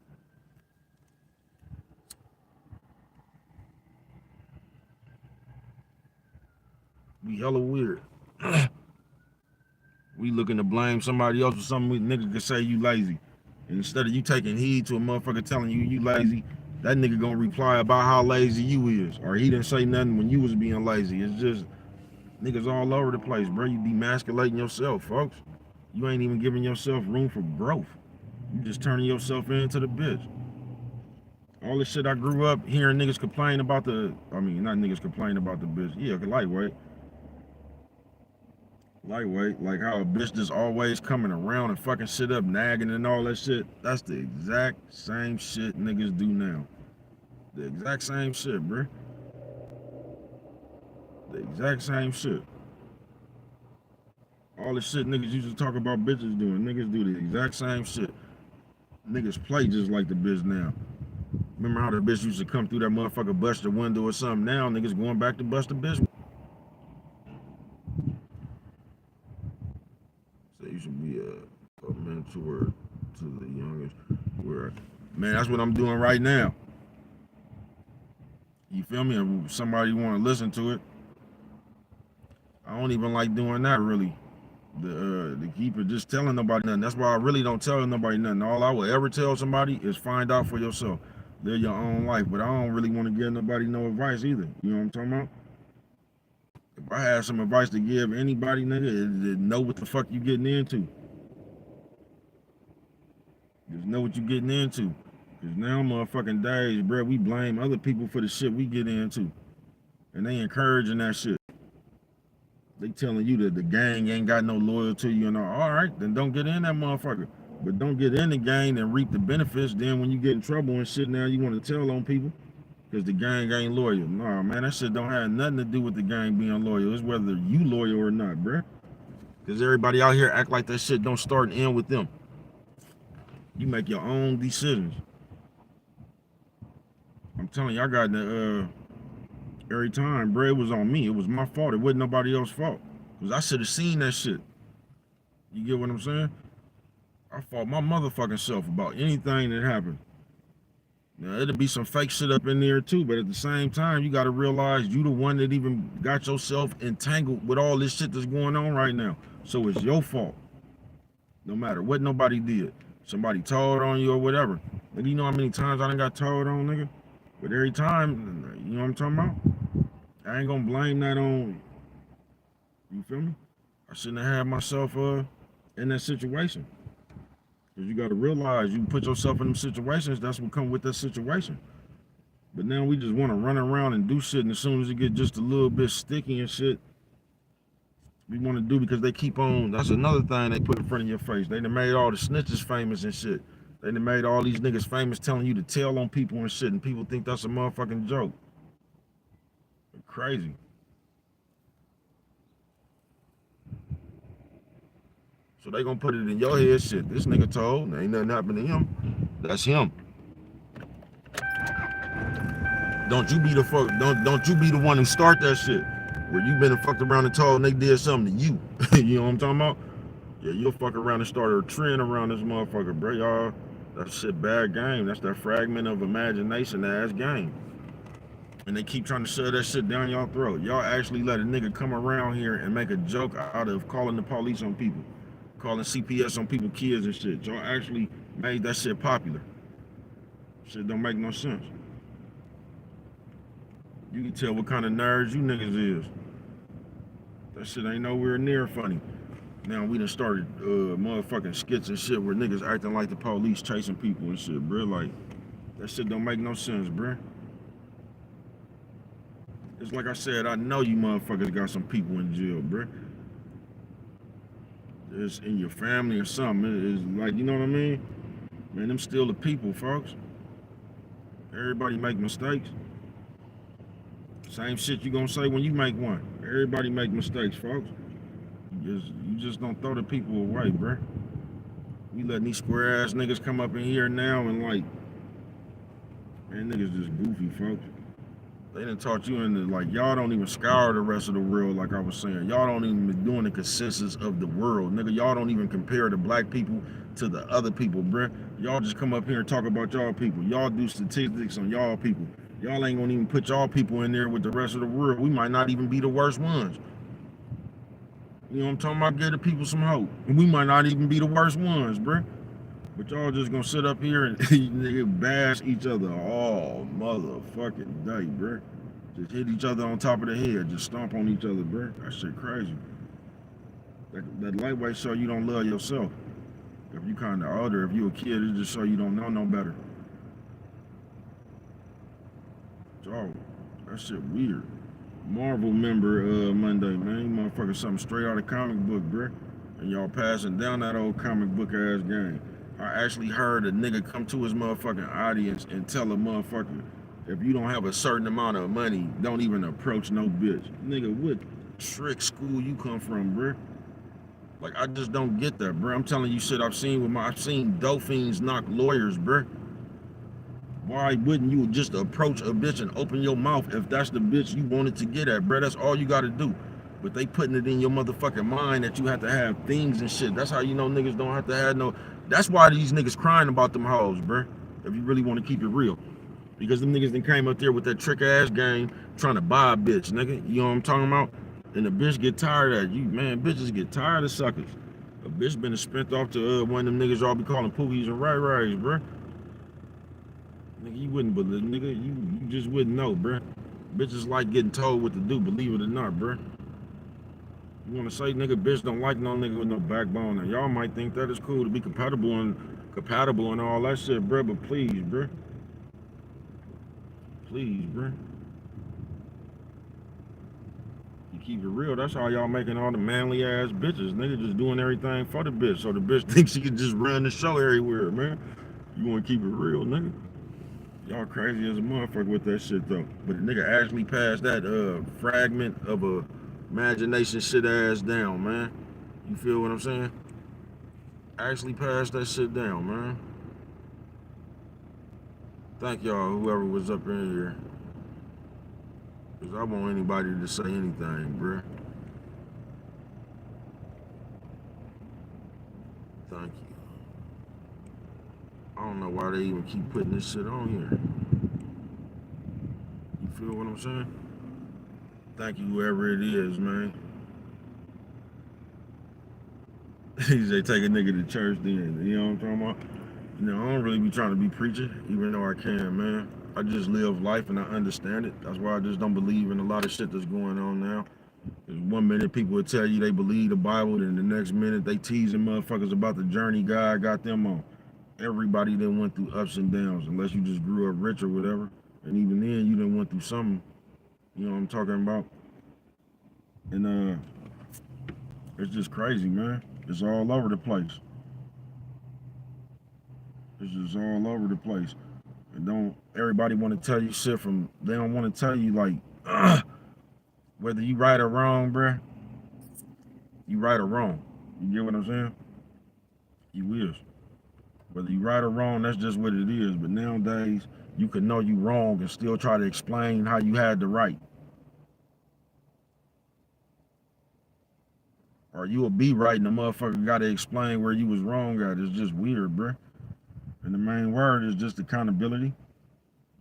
We hella weird. We looking to blame somebody else for something we nigga could say you lazy. And instead of you taking heed to a motherfucker telling you lazy, that nigga gonna reply about how lazy you is. Or he didn't say nothing when you was being lazy. It's just niggas all over the place, bro. You demasculating yourself, folks. You ain't even giving yourself room for growth. You just turning yourself into the bitch. All this shit I grew up hearing niggas complain about not niggas complain about the bitch. Yeah, lightweight. Lightweight, like how a bitch just always coming around and fucking shit up, nagging and all that shit. That's the exact same shit niggas do now. The exact same shit, bruh. The exact same shit. All the shit niggas used to talk about bitches doing, niggas do the exact same shit. Niggas play just like the bitch now. Remember how the bitch used to come through that motherfucker, bust the window or something? Now niggas going back to bust the bitch. So you should be a mentor to the youngest. Where, man, that's what I'm doing right now. You feel me? If somebody want to listen to it, I don't even like doing that really. The keep it just telling nobody nothing. That's why I really don't tell nobody nothing. All I will ever tell somebody is find out for yourself. Live your own life. But I don't really want to give nobody no advice either. You know what I'm talking about? If I had some advice to give anybody, nigga, know what the fuck you getting into. Just know what you getting into. Cause now motherfucking days, bro, we blame other people for the shit we get into. And they encouraging that shit. They telling you that the gang ain't got no loyalty to you and all right, then don't get in that motherfucker. But don't get in the gang and reap the benefits. Then when you get in trouble and shit, now you want to tell on people because the gang ain't loyal. Nah, man, that shit don't have nothing to do with the gang being loyal. It's whether you loyal or not, bruh. Because everybody out here act like that shit don't start and end with them. You make your own decisions. I'm telling you, I got the every time, bro, it was on me. It was my fault. It wasn't nobody else's fault. Because I should have seen that shit. You get what I'm saying? I fought my motherfucking self about anything that happened. Now, it'll be some fake shit up in there too, but at the same time, you got to realize you the one that even got yourself entangled with all this shit that's going on right now. So it's your fault. No matter what nobody did. Somebody told on you or whatever. And you know how many times I done got told on, nigga? But every time, you know what I'm talking about? I ain't gonna blame that on, you feel me? I shouldn't have had myself in that situation. Because you gotta realize you put yourself in them situations, that's what come with that situation. But now we just wanna run around and do shit, and as soon as it get just a little bit sticky and shit, we wanna do because they keep on, that's another thing they put in front of your face. They done made all the snitches famous and shit. They done made all these niggas famous telling you to tell on people and shit, and people think that's a motherfucking joke. Crazy. So they gonna put it in your head, shit. This nigga told, ain't nothing happened to him. That's him. Don't you be the fuck, don't you be the one who start that shit. Where you been and fucked around and told and they did something to you. You know what I'm talking about? Yeah, you'll fuck around and start a trend around this motherfucker, bro. Y'all, that shit bad game. That's that fragment of imagination ass game. And they keep trying to shove that shit down y'all throat. Y'all actually let a nigga come around here and make a joke out of calling the police on people. Calling CPS on people's kids and shit. Y'all actually made that shit popular. Shit don't make no sense. You can tell what kind of nerds you niggas is. That shit ain't nowhere near funny. Now we done started motherfucking skits and shit where niggas acting like the police chasing people and shit, bro. Like, that shit don't make no sense, bro. It's like I said, I know you motherfuckers got some people in jail, bro. It's in your family or something. It's like, you know what I mean? Man, them still the people, folks. Everybody make mistakes. Same shit you gonna say when you make one. Everybody make mistakes, folks. You just don't throw the people away, bro. We letting these square ass niggas come up in here now and like, man, niggas just goofy, folks. They done taught you into like, y'all don't even scour the rest of the world, like I was saying. Y'all don't even be doing the consensus of the world. Nigga, y'all don't even compare the black people to the other people, bruh. Y'all just come up here and talk about y'all people. Y'all do statistics on y'all people. Y'all ain't gonna even put y'all people in there with the rest of the world. We might not even be the worst ones. You know what I'm talking about? Give the people some hope. And we might not even be the worst ones, bruh. But y'all just gonna sit up here and nigga bash each other all motherfucking day, bruh. Just hit each other on top of the head. Just stomp on each other, bruh. That shit crazy. That lightweight show you don't love yourself. If you kind of older, if you a kid, it just show you don't know no better. So, that shit weird. Marvel member Monday, man. You motherfucker something straight out of comic book, bruh. And y'all passing down that old comic book ass game. I actually heard a nigga come to his motherfucking audience and tell a motherfucker, if you don't have a certain amount of money, don't even approach no bitch. Nigga, what trick school you come from, bruh? Like, I just don't get that, bruh. I'm telling you shit I've seen dope fiends knock lawyers, bruh. Why wouldn't you just approach a bitch and open your mouth if that's the bitch you wanted to get at, bro? That's all you gotta do. But they putting it in your motherfucking mind that you have to have things and shit. That's how you know niggas don't have to have no. That's why these niggas crying about them hoes, bro. If you really want to keep it real, because them niggas then came up there with that trick ass game trying to buy a bitch, nigga. You know what I'm talking about? And the bitch get tired of you, man. Bitches get tired of suckers. A bitch been spent off to one of them niggas y'all be calling poogies and ray-rays, bro. Nigga, you wouldn't believe, nigga. You just wouldn't know, bruh. Bitches like getting told what to do, believe it or not, bruh. You wanna say nigga bitch don't like no nigga with no backbone, and y'all might think that is cool to be compatible and all that shit, bruh, but please, bruh. Please, bruh. You keep it real, that's how y'all making all the manly ass bitches. Nigga just doing everything for the bitch, so the bitch thinks she can just run the show everywhere, man. You wanna keep it real, nigga. Y'all crazy as a motherfucker with that shit though. But the nigga actually passed that fragment of a imagination shit ass down, man. You feel what I'm saying? Actually passed that shit down, man. Thank y'all, whoever was up in here. Cause I want anybody to say anything, bruh. Thank you. I don't know why they even keep putting this shit on here. You feel what I'm saying? Thank you, whoever it is, man. They take a nigga to church then. You know what I'm talking about? You know, I don't really be trying to be preaching, even though I can, man. I just live life and I understand it. That's why I just don't believe in a lot of shit that's going on now. Cause one minute people will tell you they believe the Bible, and the next minute they teasing motherfuckers about the journey God got them on. Everybody done went through ups and downs, unless you just grew up rich or whatever. And even then, you done went through something. You know what I'm talking about? And it's just crazy, man. It's all over the place. It's just all over the place. And don't everybody want to tell you shit from, they don't want to tell you like, whether you right or wrong, bruh, you right or wrong. You get what I'm saying? You is. Whether you right or wrong, that's just what it is. But nowadays, you can know you wrong and still try to explain how you had the right. Or you will be right and the motherfucker got to explain where you was wrong at. It's just weird, bruh. And the main word is just accountability.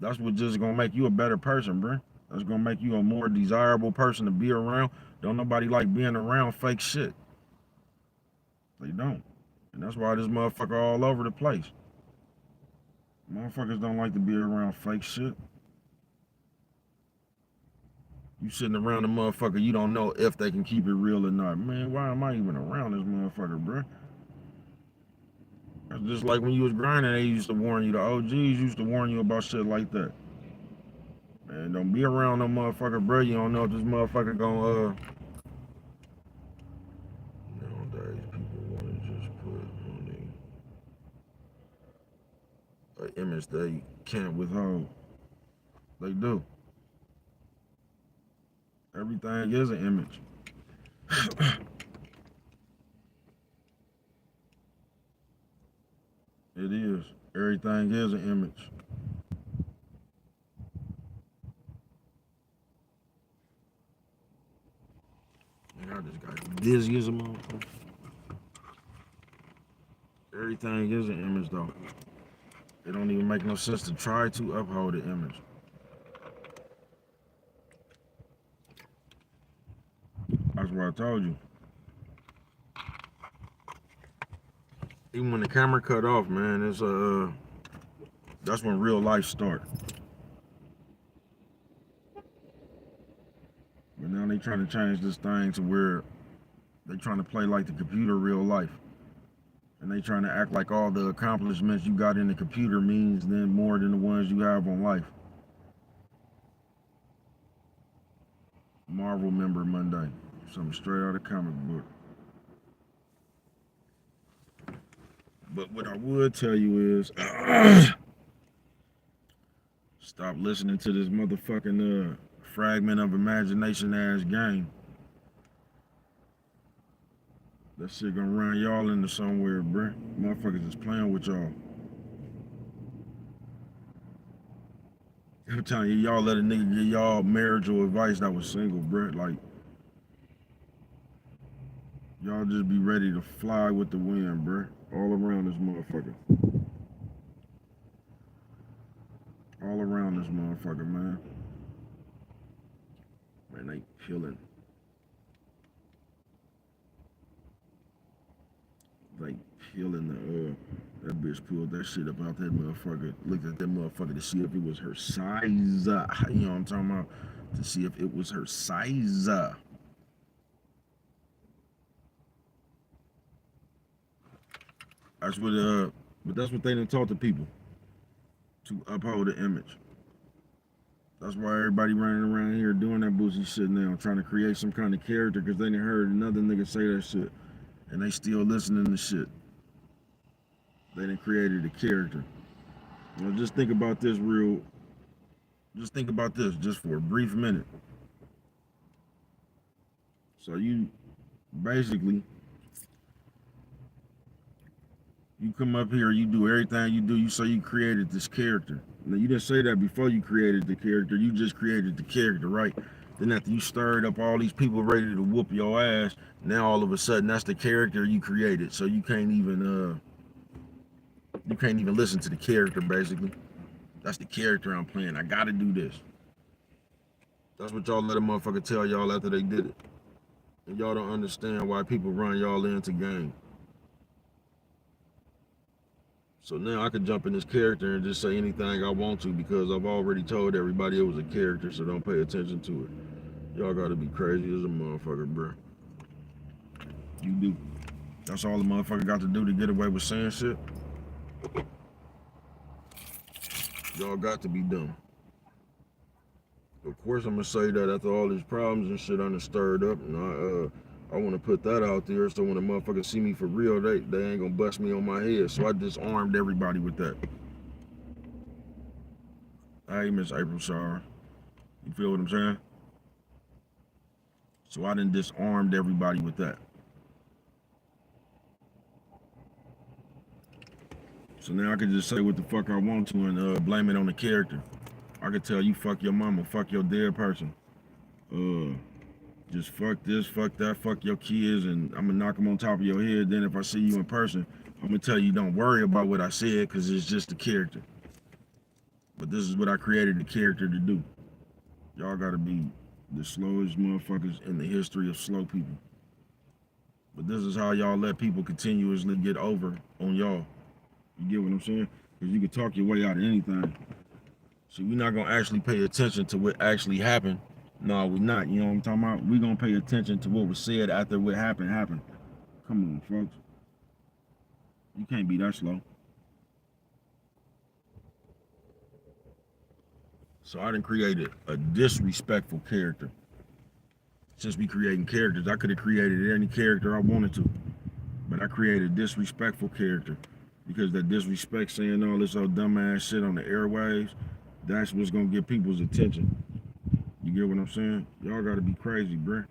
That's what just gonna make you a better person, bruh. That's gonna make you a more desirable person to be around. Don't nobody like being around fake shit. They don't. And that's why this motherfucker all over the place. Motherfuckers don't like to be around fake shit. You sitting around a motherfucker, you don't know if they can keep it real or not. Man, why am I even around this motherfucker, bruh? That's just like when you was grinding, they used to warn you. The OGs used to warn you about shit like that. Man, don't be around no motherfucker, bruh. You don't know if this motherfucker gonna nowadays people want to just put on an image they can't withhold. They do. Everything is an image. It is. Everything is an image. Man, I just got dizzy as a motherfucker. Everything is an image though. It don't even make no sense to try to uphold the image. That's what I told you. Even when the camera cut off, man, it's that's when real life start. But now they trying to change this thing to where they trying to play like the computer real life. And they trying to act like all the accomplishments you got in the computer means then more than the ones you have on life. Marvel Member Monday. Something straight out of comic book. But what I would tell you is stop listening to this motherfucking fragment of imagination ass game. That shit gonna run y'all into somewhere, bruh. Motherfuckers is playing with y'all. I'm telling you, y'all let a nigga give y'all marital advice that was single, bruh. Like, y'all just be ready to fly with the wind, bruh. All around this motherfucker. All around this motherfucker, man. Man, they peeling. Like peeling that bitch pulled that shit up out that motherfucker. Looked at that motherfucker to see if it was her size. You know what I'm talking about? To see if it was her size. That's what but that's what they done taught the people. To uphold the image. That's why everybody running around here doing that boozy shit now, trying to create some kind of character because they done heard another nigga say that shit. And they still listening to shit. They done created a character. Now just think about this just think about this just for a brief minute. So you basically, you come up here, you do everything you do, you say you created this character. Now you didn't say that before you created the character, you just created the character, right? Then after you stirred up all these people ready to whoop your ass, now all of a sudden that's the character you created. So you can't even listen to the character basically. That's the character I'm playing. I gotta do this. That's what y'all let a motherfucker tell y'all after they did it. And y'all don't understand why people run y'all into game. So now I can jump in this character and just say anything I want to because I've already told everybody it was a character, so don't pay attention to it. Y'all gotta be crazy as a motherfucker, bro. You do. That's all the motherfucker got to do to get away with saying shit. Y'all got to be dumb. Of course I'm gonna say that after all these problems and shit I done stirred up, and I want to put that out there so when the motherfuckers see me for real, they ain't gonna bust me on my head. So I disarmed everybody with that. Hey, Miss April Shar. You feel what I'm saying? So I done disarmed everybody with that. So now I can just say what the fuck I want to and blame it on the character. I could tell you fuck your mama, fuck your dead person. Just fuck this, fuck that, fuck your kids, and I'm gonna knock them on top of your head. Then if I see you in person, I'm gonna tell you don't worry about what I said because it's just a character. But this is what I created the character to do. Y'all gotta be the slowest motherfuckers in the history of slow people. But this is how y'all let people continuously get over on y'all. You get what I'm saying? Because you can talk your way out of anything. So we're not gonna actually pay attention to what actually happened. No, we're not. You know what I'm talking about? We're gonna pay attention to what was said after what happened. Come on, folks. You can't be that slow. So I done created a disrespectful character. Since we creating characters, I could have created any character I wanted to. But I created a disrespectful character. Because that disrespect saying all this old dumbass shit on the airwaves, that's what's gonna get people's attention. You get what I'm saying? Y'all gotta be crazy, bruh.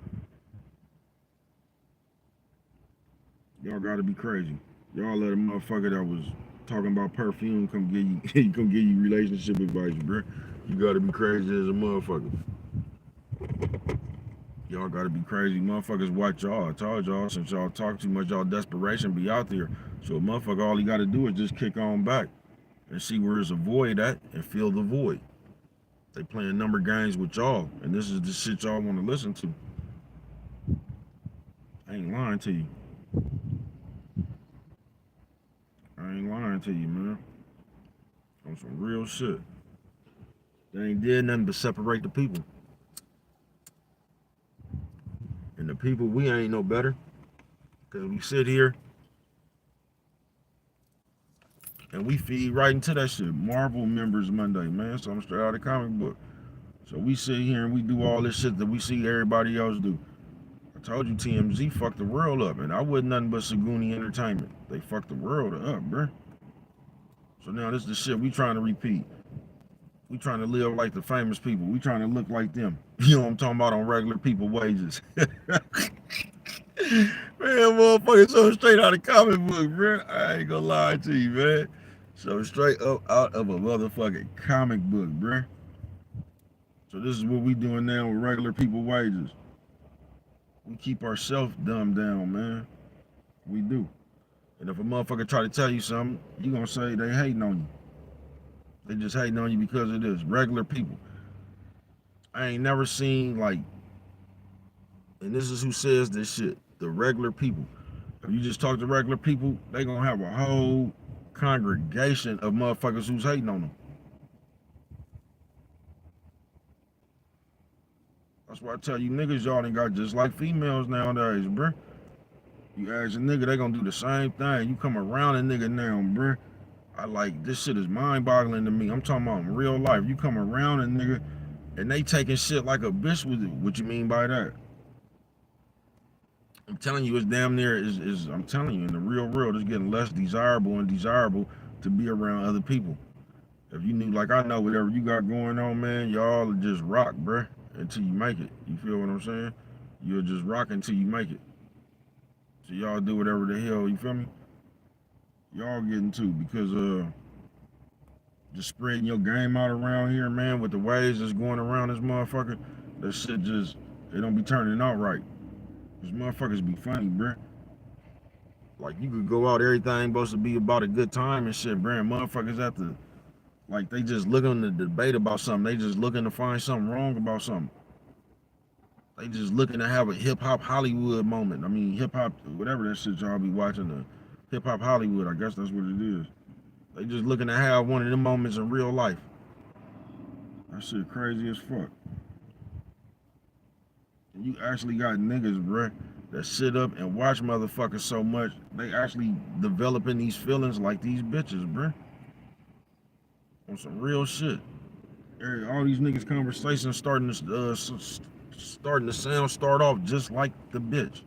Y'all gotta be crazy. Y'all let a motherfucker that was talking about perfume come give you relationship advice, bruh. You gotta be crazy as a motherfucker. Y'all gotta be crazy. Motherfuckers watch y'all. I told y'all, since y'all talk too much, y'all desperation be out there. So a motherfucker, all he gotta do is just kick on back and see where there's a void at and fill the void. They playing number games with y'all, and this is the shit y'all want to listen to. I ain't lying to you. I ain't lying to you, man. On some real shit. They ain't did nothing but separate the people. And the people, we ain't no better. Because we sit here and we feed right into that shit. Marvel Members Monday, man. So I'm straight out of the comic book. So we sit here and we do all this shit that we see everybody else do. I told you TMZ fucked the world up, and I wasn't nothing but Saguni Entertainment. They fucked the world up, bruh. So now this is the shit we trying to repeat. We trying to live like the famous people. We trying to look like them. You know what I'm talking about, on regular people wages. Man, motherfucker, so straight out of comic book, bro. I ain't gonna lie to you, man. So straight up out of a motherfucking comic book, bro. So this is what we doing now with regular people wages. We keep ourselves dumbed down, man. We do. And if a motherfucker try to tell you something, you gonna say they hating on you. They just hating on you because of this. Regular people. I ain't never seen, like, and this is who says this shit, the regular people. If you just talk to regular people, they gonna have a whole congregation of motherfuckers who's hating on them. That's why I tell you niggas, y'all ain't got just like females nowadays, bruh. You ask a nigga, they gonna do the same thing. You come around a nigga now, bruh. I like, this shit is mind-boggling to me. I'm talking about in real life. You come around a nigga and they taking shit like a bitch with it. What you mean by that? I'm telling you, it's damn near, I'm telling you, in the real world, it's getting less desirable and desirable to be around other people. If you knew, like I know, whatever you got going on, man, y'all just rock, bruh, until you make it. You feel what I'm saying? You'll just rock until you make it. So y'all do whatever the hell, you feel me? Y'all getting to, because just spreading your game out around here, man, with the ways that's going around this motherfucker, that shit just, it don't be turning out right. These motherfuckers be funny, bruh. Like, you could go out, everything supposed to be about a good time and shit, bruh, and motherfuckers have to, like, they just looking to debate about something. They just looking to find something wrong about something. They just looking to have a hip-hop Hollywood moment. I mean, hip-hop, whatever that shit y'all be watching, the hip-hop Hollywood, I guess that's what it is. They just looking to have one of them moments in real life. That shit crazy as fuck. And you actually got niggas, bruh, that sit up and watch motherfuckers so much, they actually developing these feelings like these bitches, bruh. On some real shit. All these niggas' conversations starting to start off just like the bitch.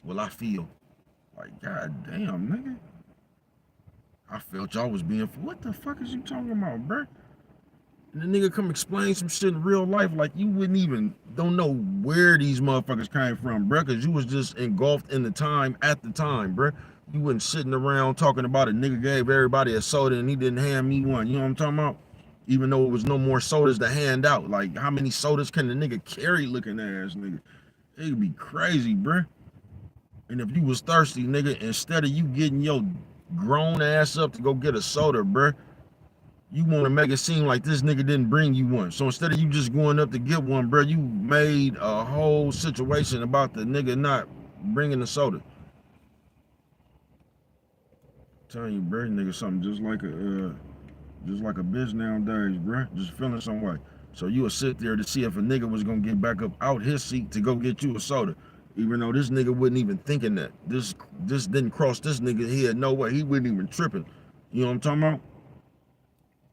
Well, I feel like, god damn, nigga. I felt y'all was being, what the fuck is you talking about, bruh? And the nigga come explain some shit in real life like you wouldn't even, don't know where these motherfuckers came from, bruh, because you was just engulfed in the time at the time, bruh. You wasn't sitting around talking about a nigga gave everybody a soda and he didn't hand me one. You know what I'm talking about? Even though it was no more sodas to hand out. Like, how many sodas can the nigga carry, looking ass nigga? It'd be crazy, bruh. And if you was thirsty, nigga, instead of you getting your grown ass up to go get a soda, bruh, you want to make it seem like this nigga didn't bring you one. So instead of you just going up to get one, bruh, you made a whole situation about the nigga not bringing the soda. I'm telling you, bruh, nigga, something just like a bitch nowadays, bruh. Just feeling some way. So you would sit there to see if a nigga was gonna get back up out his seat to go get you a soda. Even though this nigga wasn't even thinking that. This didn't cross this nigga head, no way. He wasn't even tripping. You know what I'm talking about?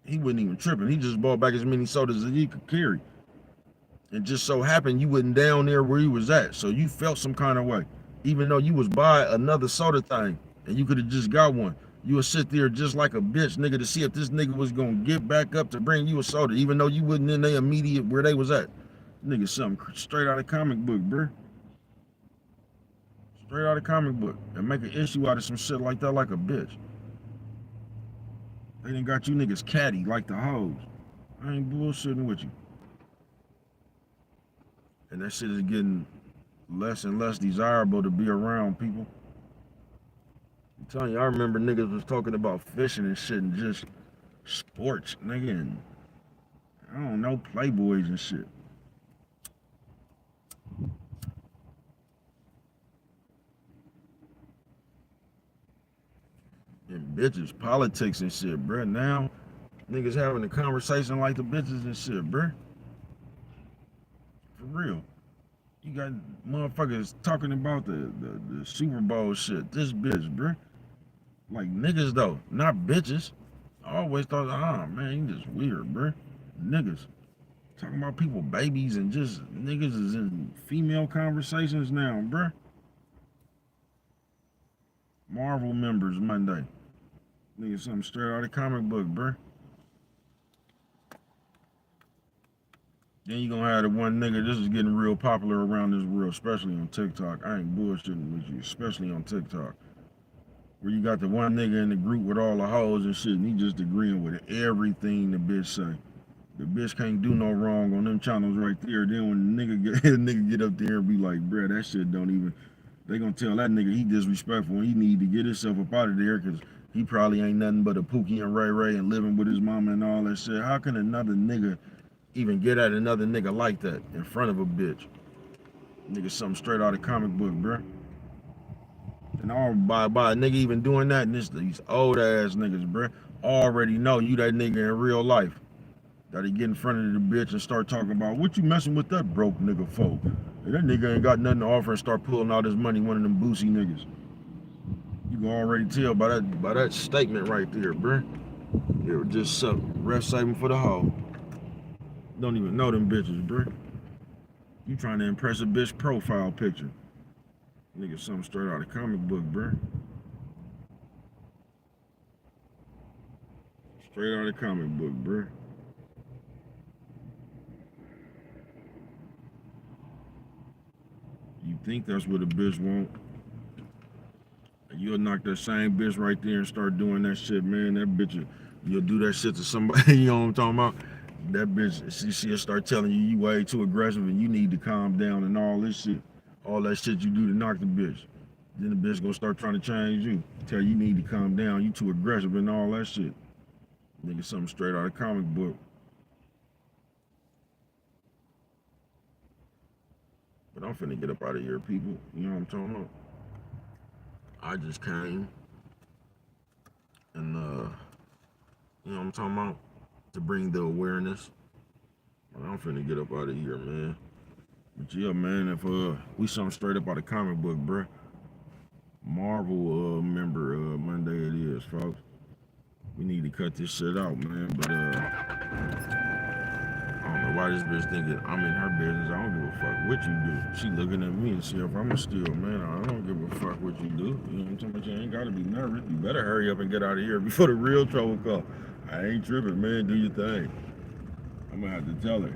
He wasn't even tripping. He just bought back as many sodas as he could carry. It just so happened you wasn't down there where he was at. So you felt some kind of way. Even though you was by another soda thing and you could have just got one. You would sit there just like a bitch, nigga, to see if this nigga was gonna get back up to bring you a soda, even though you wasn't in their immediate where they was at. Nigga, something straight out of comic book, bruh. Straight out of comic book. And make an issue out of some shit like that like a bitch. They done got you niggas catty like the hoes. I ain't bullshitting with you. And that shit is getting less and less desirable to be around, people. I'm telling you, I remember niggas was talking about fishing and shit and just sports, nigga, and I don't know, Playboys and shit. And bitches, politics and shit, bruh. Now, niggas having a conversation like the bitches and shit, bruh. For real. You got motherfuckers talking about the Super Bowl shit. This bitch, bruh. Like niggas though, not bitches. I always thought, man, you just weird, bruh. Niggas. Talking about people, babies, and just niggas is in female conversations now, bruh. Marvel members Monday. Nigga, something straight out of the comic book, bruh. Then you gonna have the one nigga, this is getting real popular around this world, especially on TikTok. I ain't bullshitting with you, especially on TikTok. Where you got the one nigga in the group with all the hoes and shit, and he just agreeing with everything the bitch say. The bitch can't do no wrong on them channels right there. Then when the nigga get up there and be like, bruh, that shit don't even, they gonna tell that nigga he disrespectful and he need to get himself up out of there because he probably ain't nothing but a Pookie and Ray Ray and living with his mama and all that shit. How can another nigga even get at another nigga like that in front of a bitch? Nigga, something straight out of comic book, bruh. And all by a nigga even doing that, and these old ass niggas, bruh, already know you that nigga in real life. That he get in front of the bitch and start talking about what you messing with that broke nigga for? And that nigga ain't got nothing to offer and start pulling out his money, one of them boosie niggas. You can already tell by that statement right there, bruh. It was just ref saving for the hoe. Don't even know them bitches, bruh. You trying to impress a bitch profile picture. Nigga, something straight out of comic book, bruh. Straight out of comic book, bruh. You think that's what a bitch want? You'll knock that same bitch right there and start doing that shit, man. That bitch, you'll do that shit to somebody, you know what I'm talking about? That bitch, she'll start telling you you way too aggressive and you need to calm down and all this shit. All that shit you do to knock the bitch. Then the bitch gonna start trying to change you. Tell you need to calm down, you too aggressive and all that shit. Nigga, something straight out of comic book. But I'm finna get up out of here, people. You know what I'm talking about? I just came and you know what I'm talking about? To bring the awareness. But I'm finna get up out of here, man. But yeah, man, if we something straight up out of comic book, bruh. Marvel member Monday it is, folks. We need to cut this shit out, man. But I don't know why this bitch thinking I'm in her business. I don't give a fuck what you do. She looking at me and see if I'm still, man. I don't give a fuck what you do. You know what I'm talking about? You ain't gotta be nervous. You better hurry up and get out of here before the real trouble come. I ain't tripping, man. Do your thing. I'm gonna have to tell her.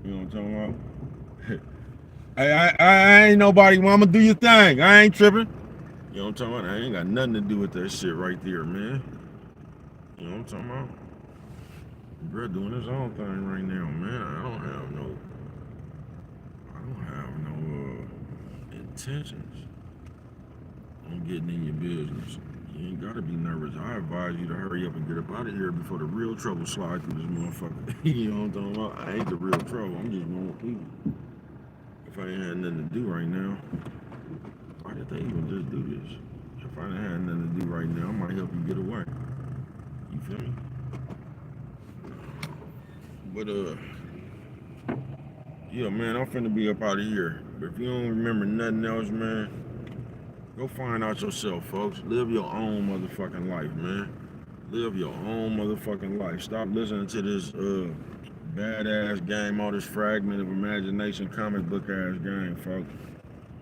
You know what I'm talking about? I ain't nobody. Mama, do your thing. I ain't tripping. You know what I'm talking about? I ain't got nothing to do with that shit right there, man. You know what I'm talking about? Bro doing his own thing right now, man. I don't have no intentions on getting in your business. You ain't gotta be nervous. I advise you to hurry up and get up out of here before the real trouble slide through this motherfucker. You know what I'm talking about? I ain't the real trouble. I'm just normal people. If I ain't had nothing to do right now, why did they even just do this? If I ain't had nothing to do right now, I might help you get away. You feel me? But yeah, man, I'm finna be up out of here. But if you don't remember nothing else, man, go find out yourself, folks. Live your own motherfucking life, man. Live your own motherfucking life. Stop listening to this badass game, all this fragment of imagination, comic book ass game, folks.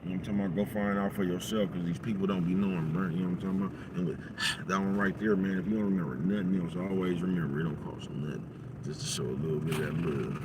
You know what I'm talking about? Go find out for yourself, because these people don't be knowing, bro. You know what I'm talking about? And that one right there, man, if you don't remember nothing else, always remember it don't cost nothing. Just to show a little bit of that love.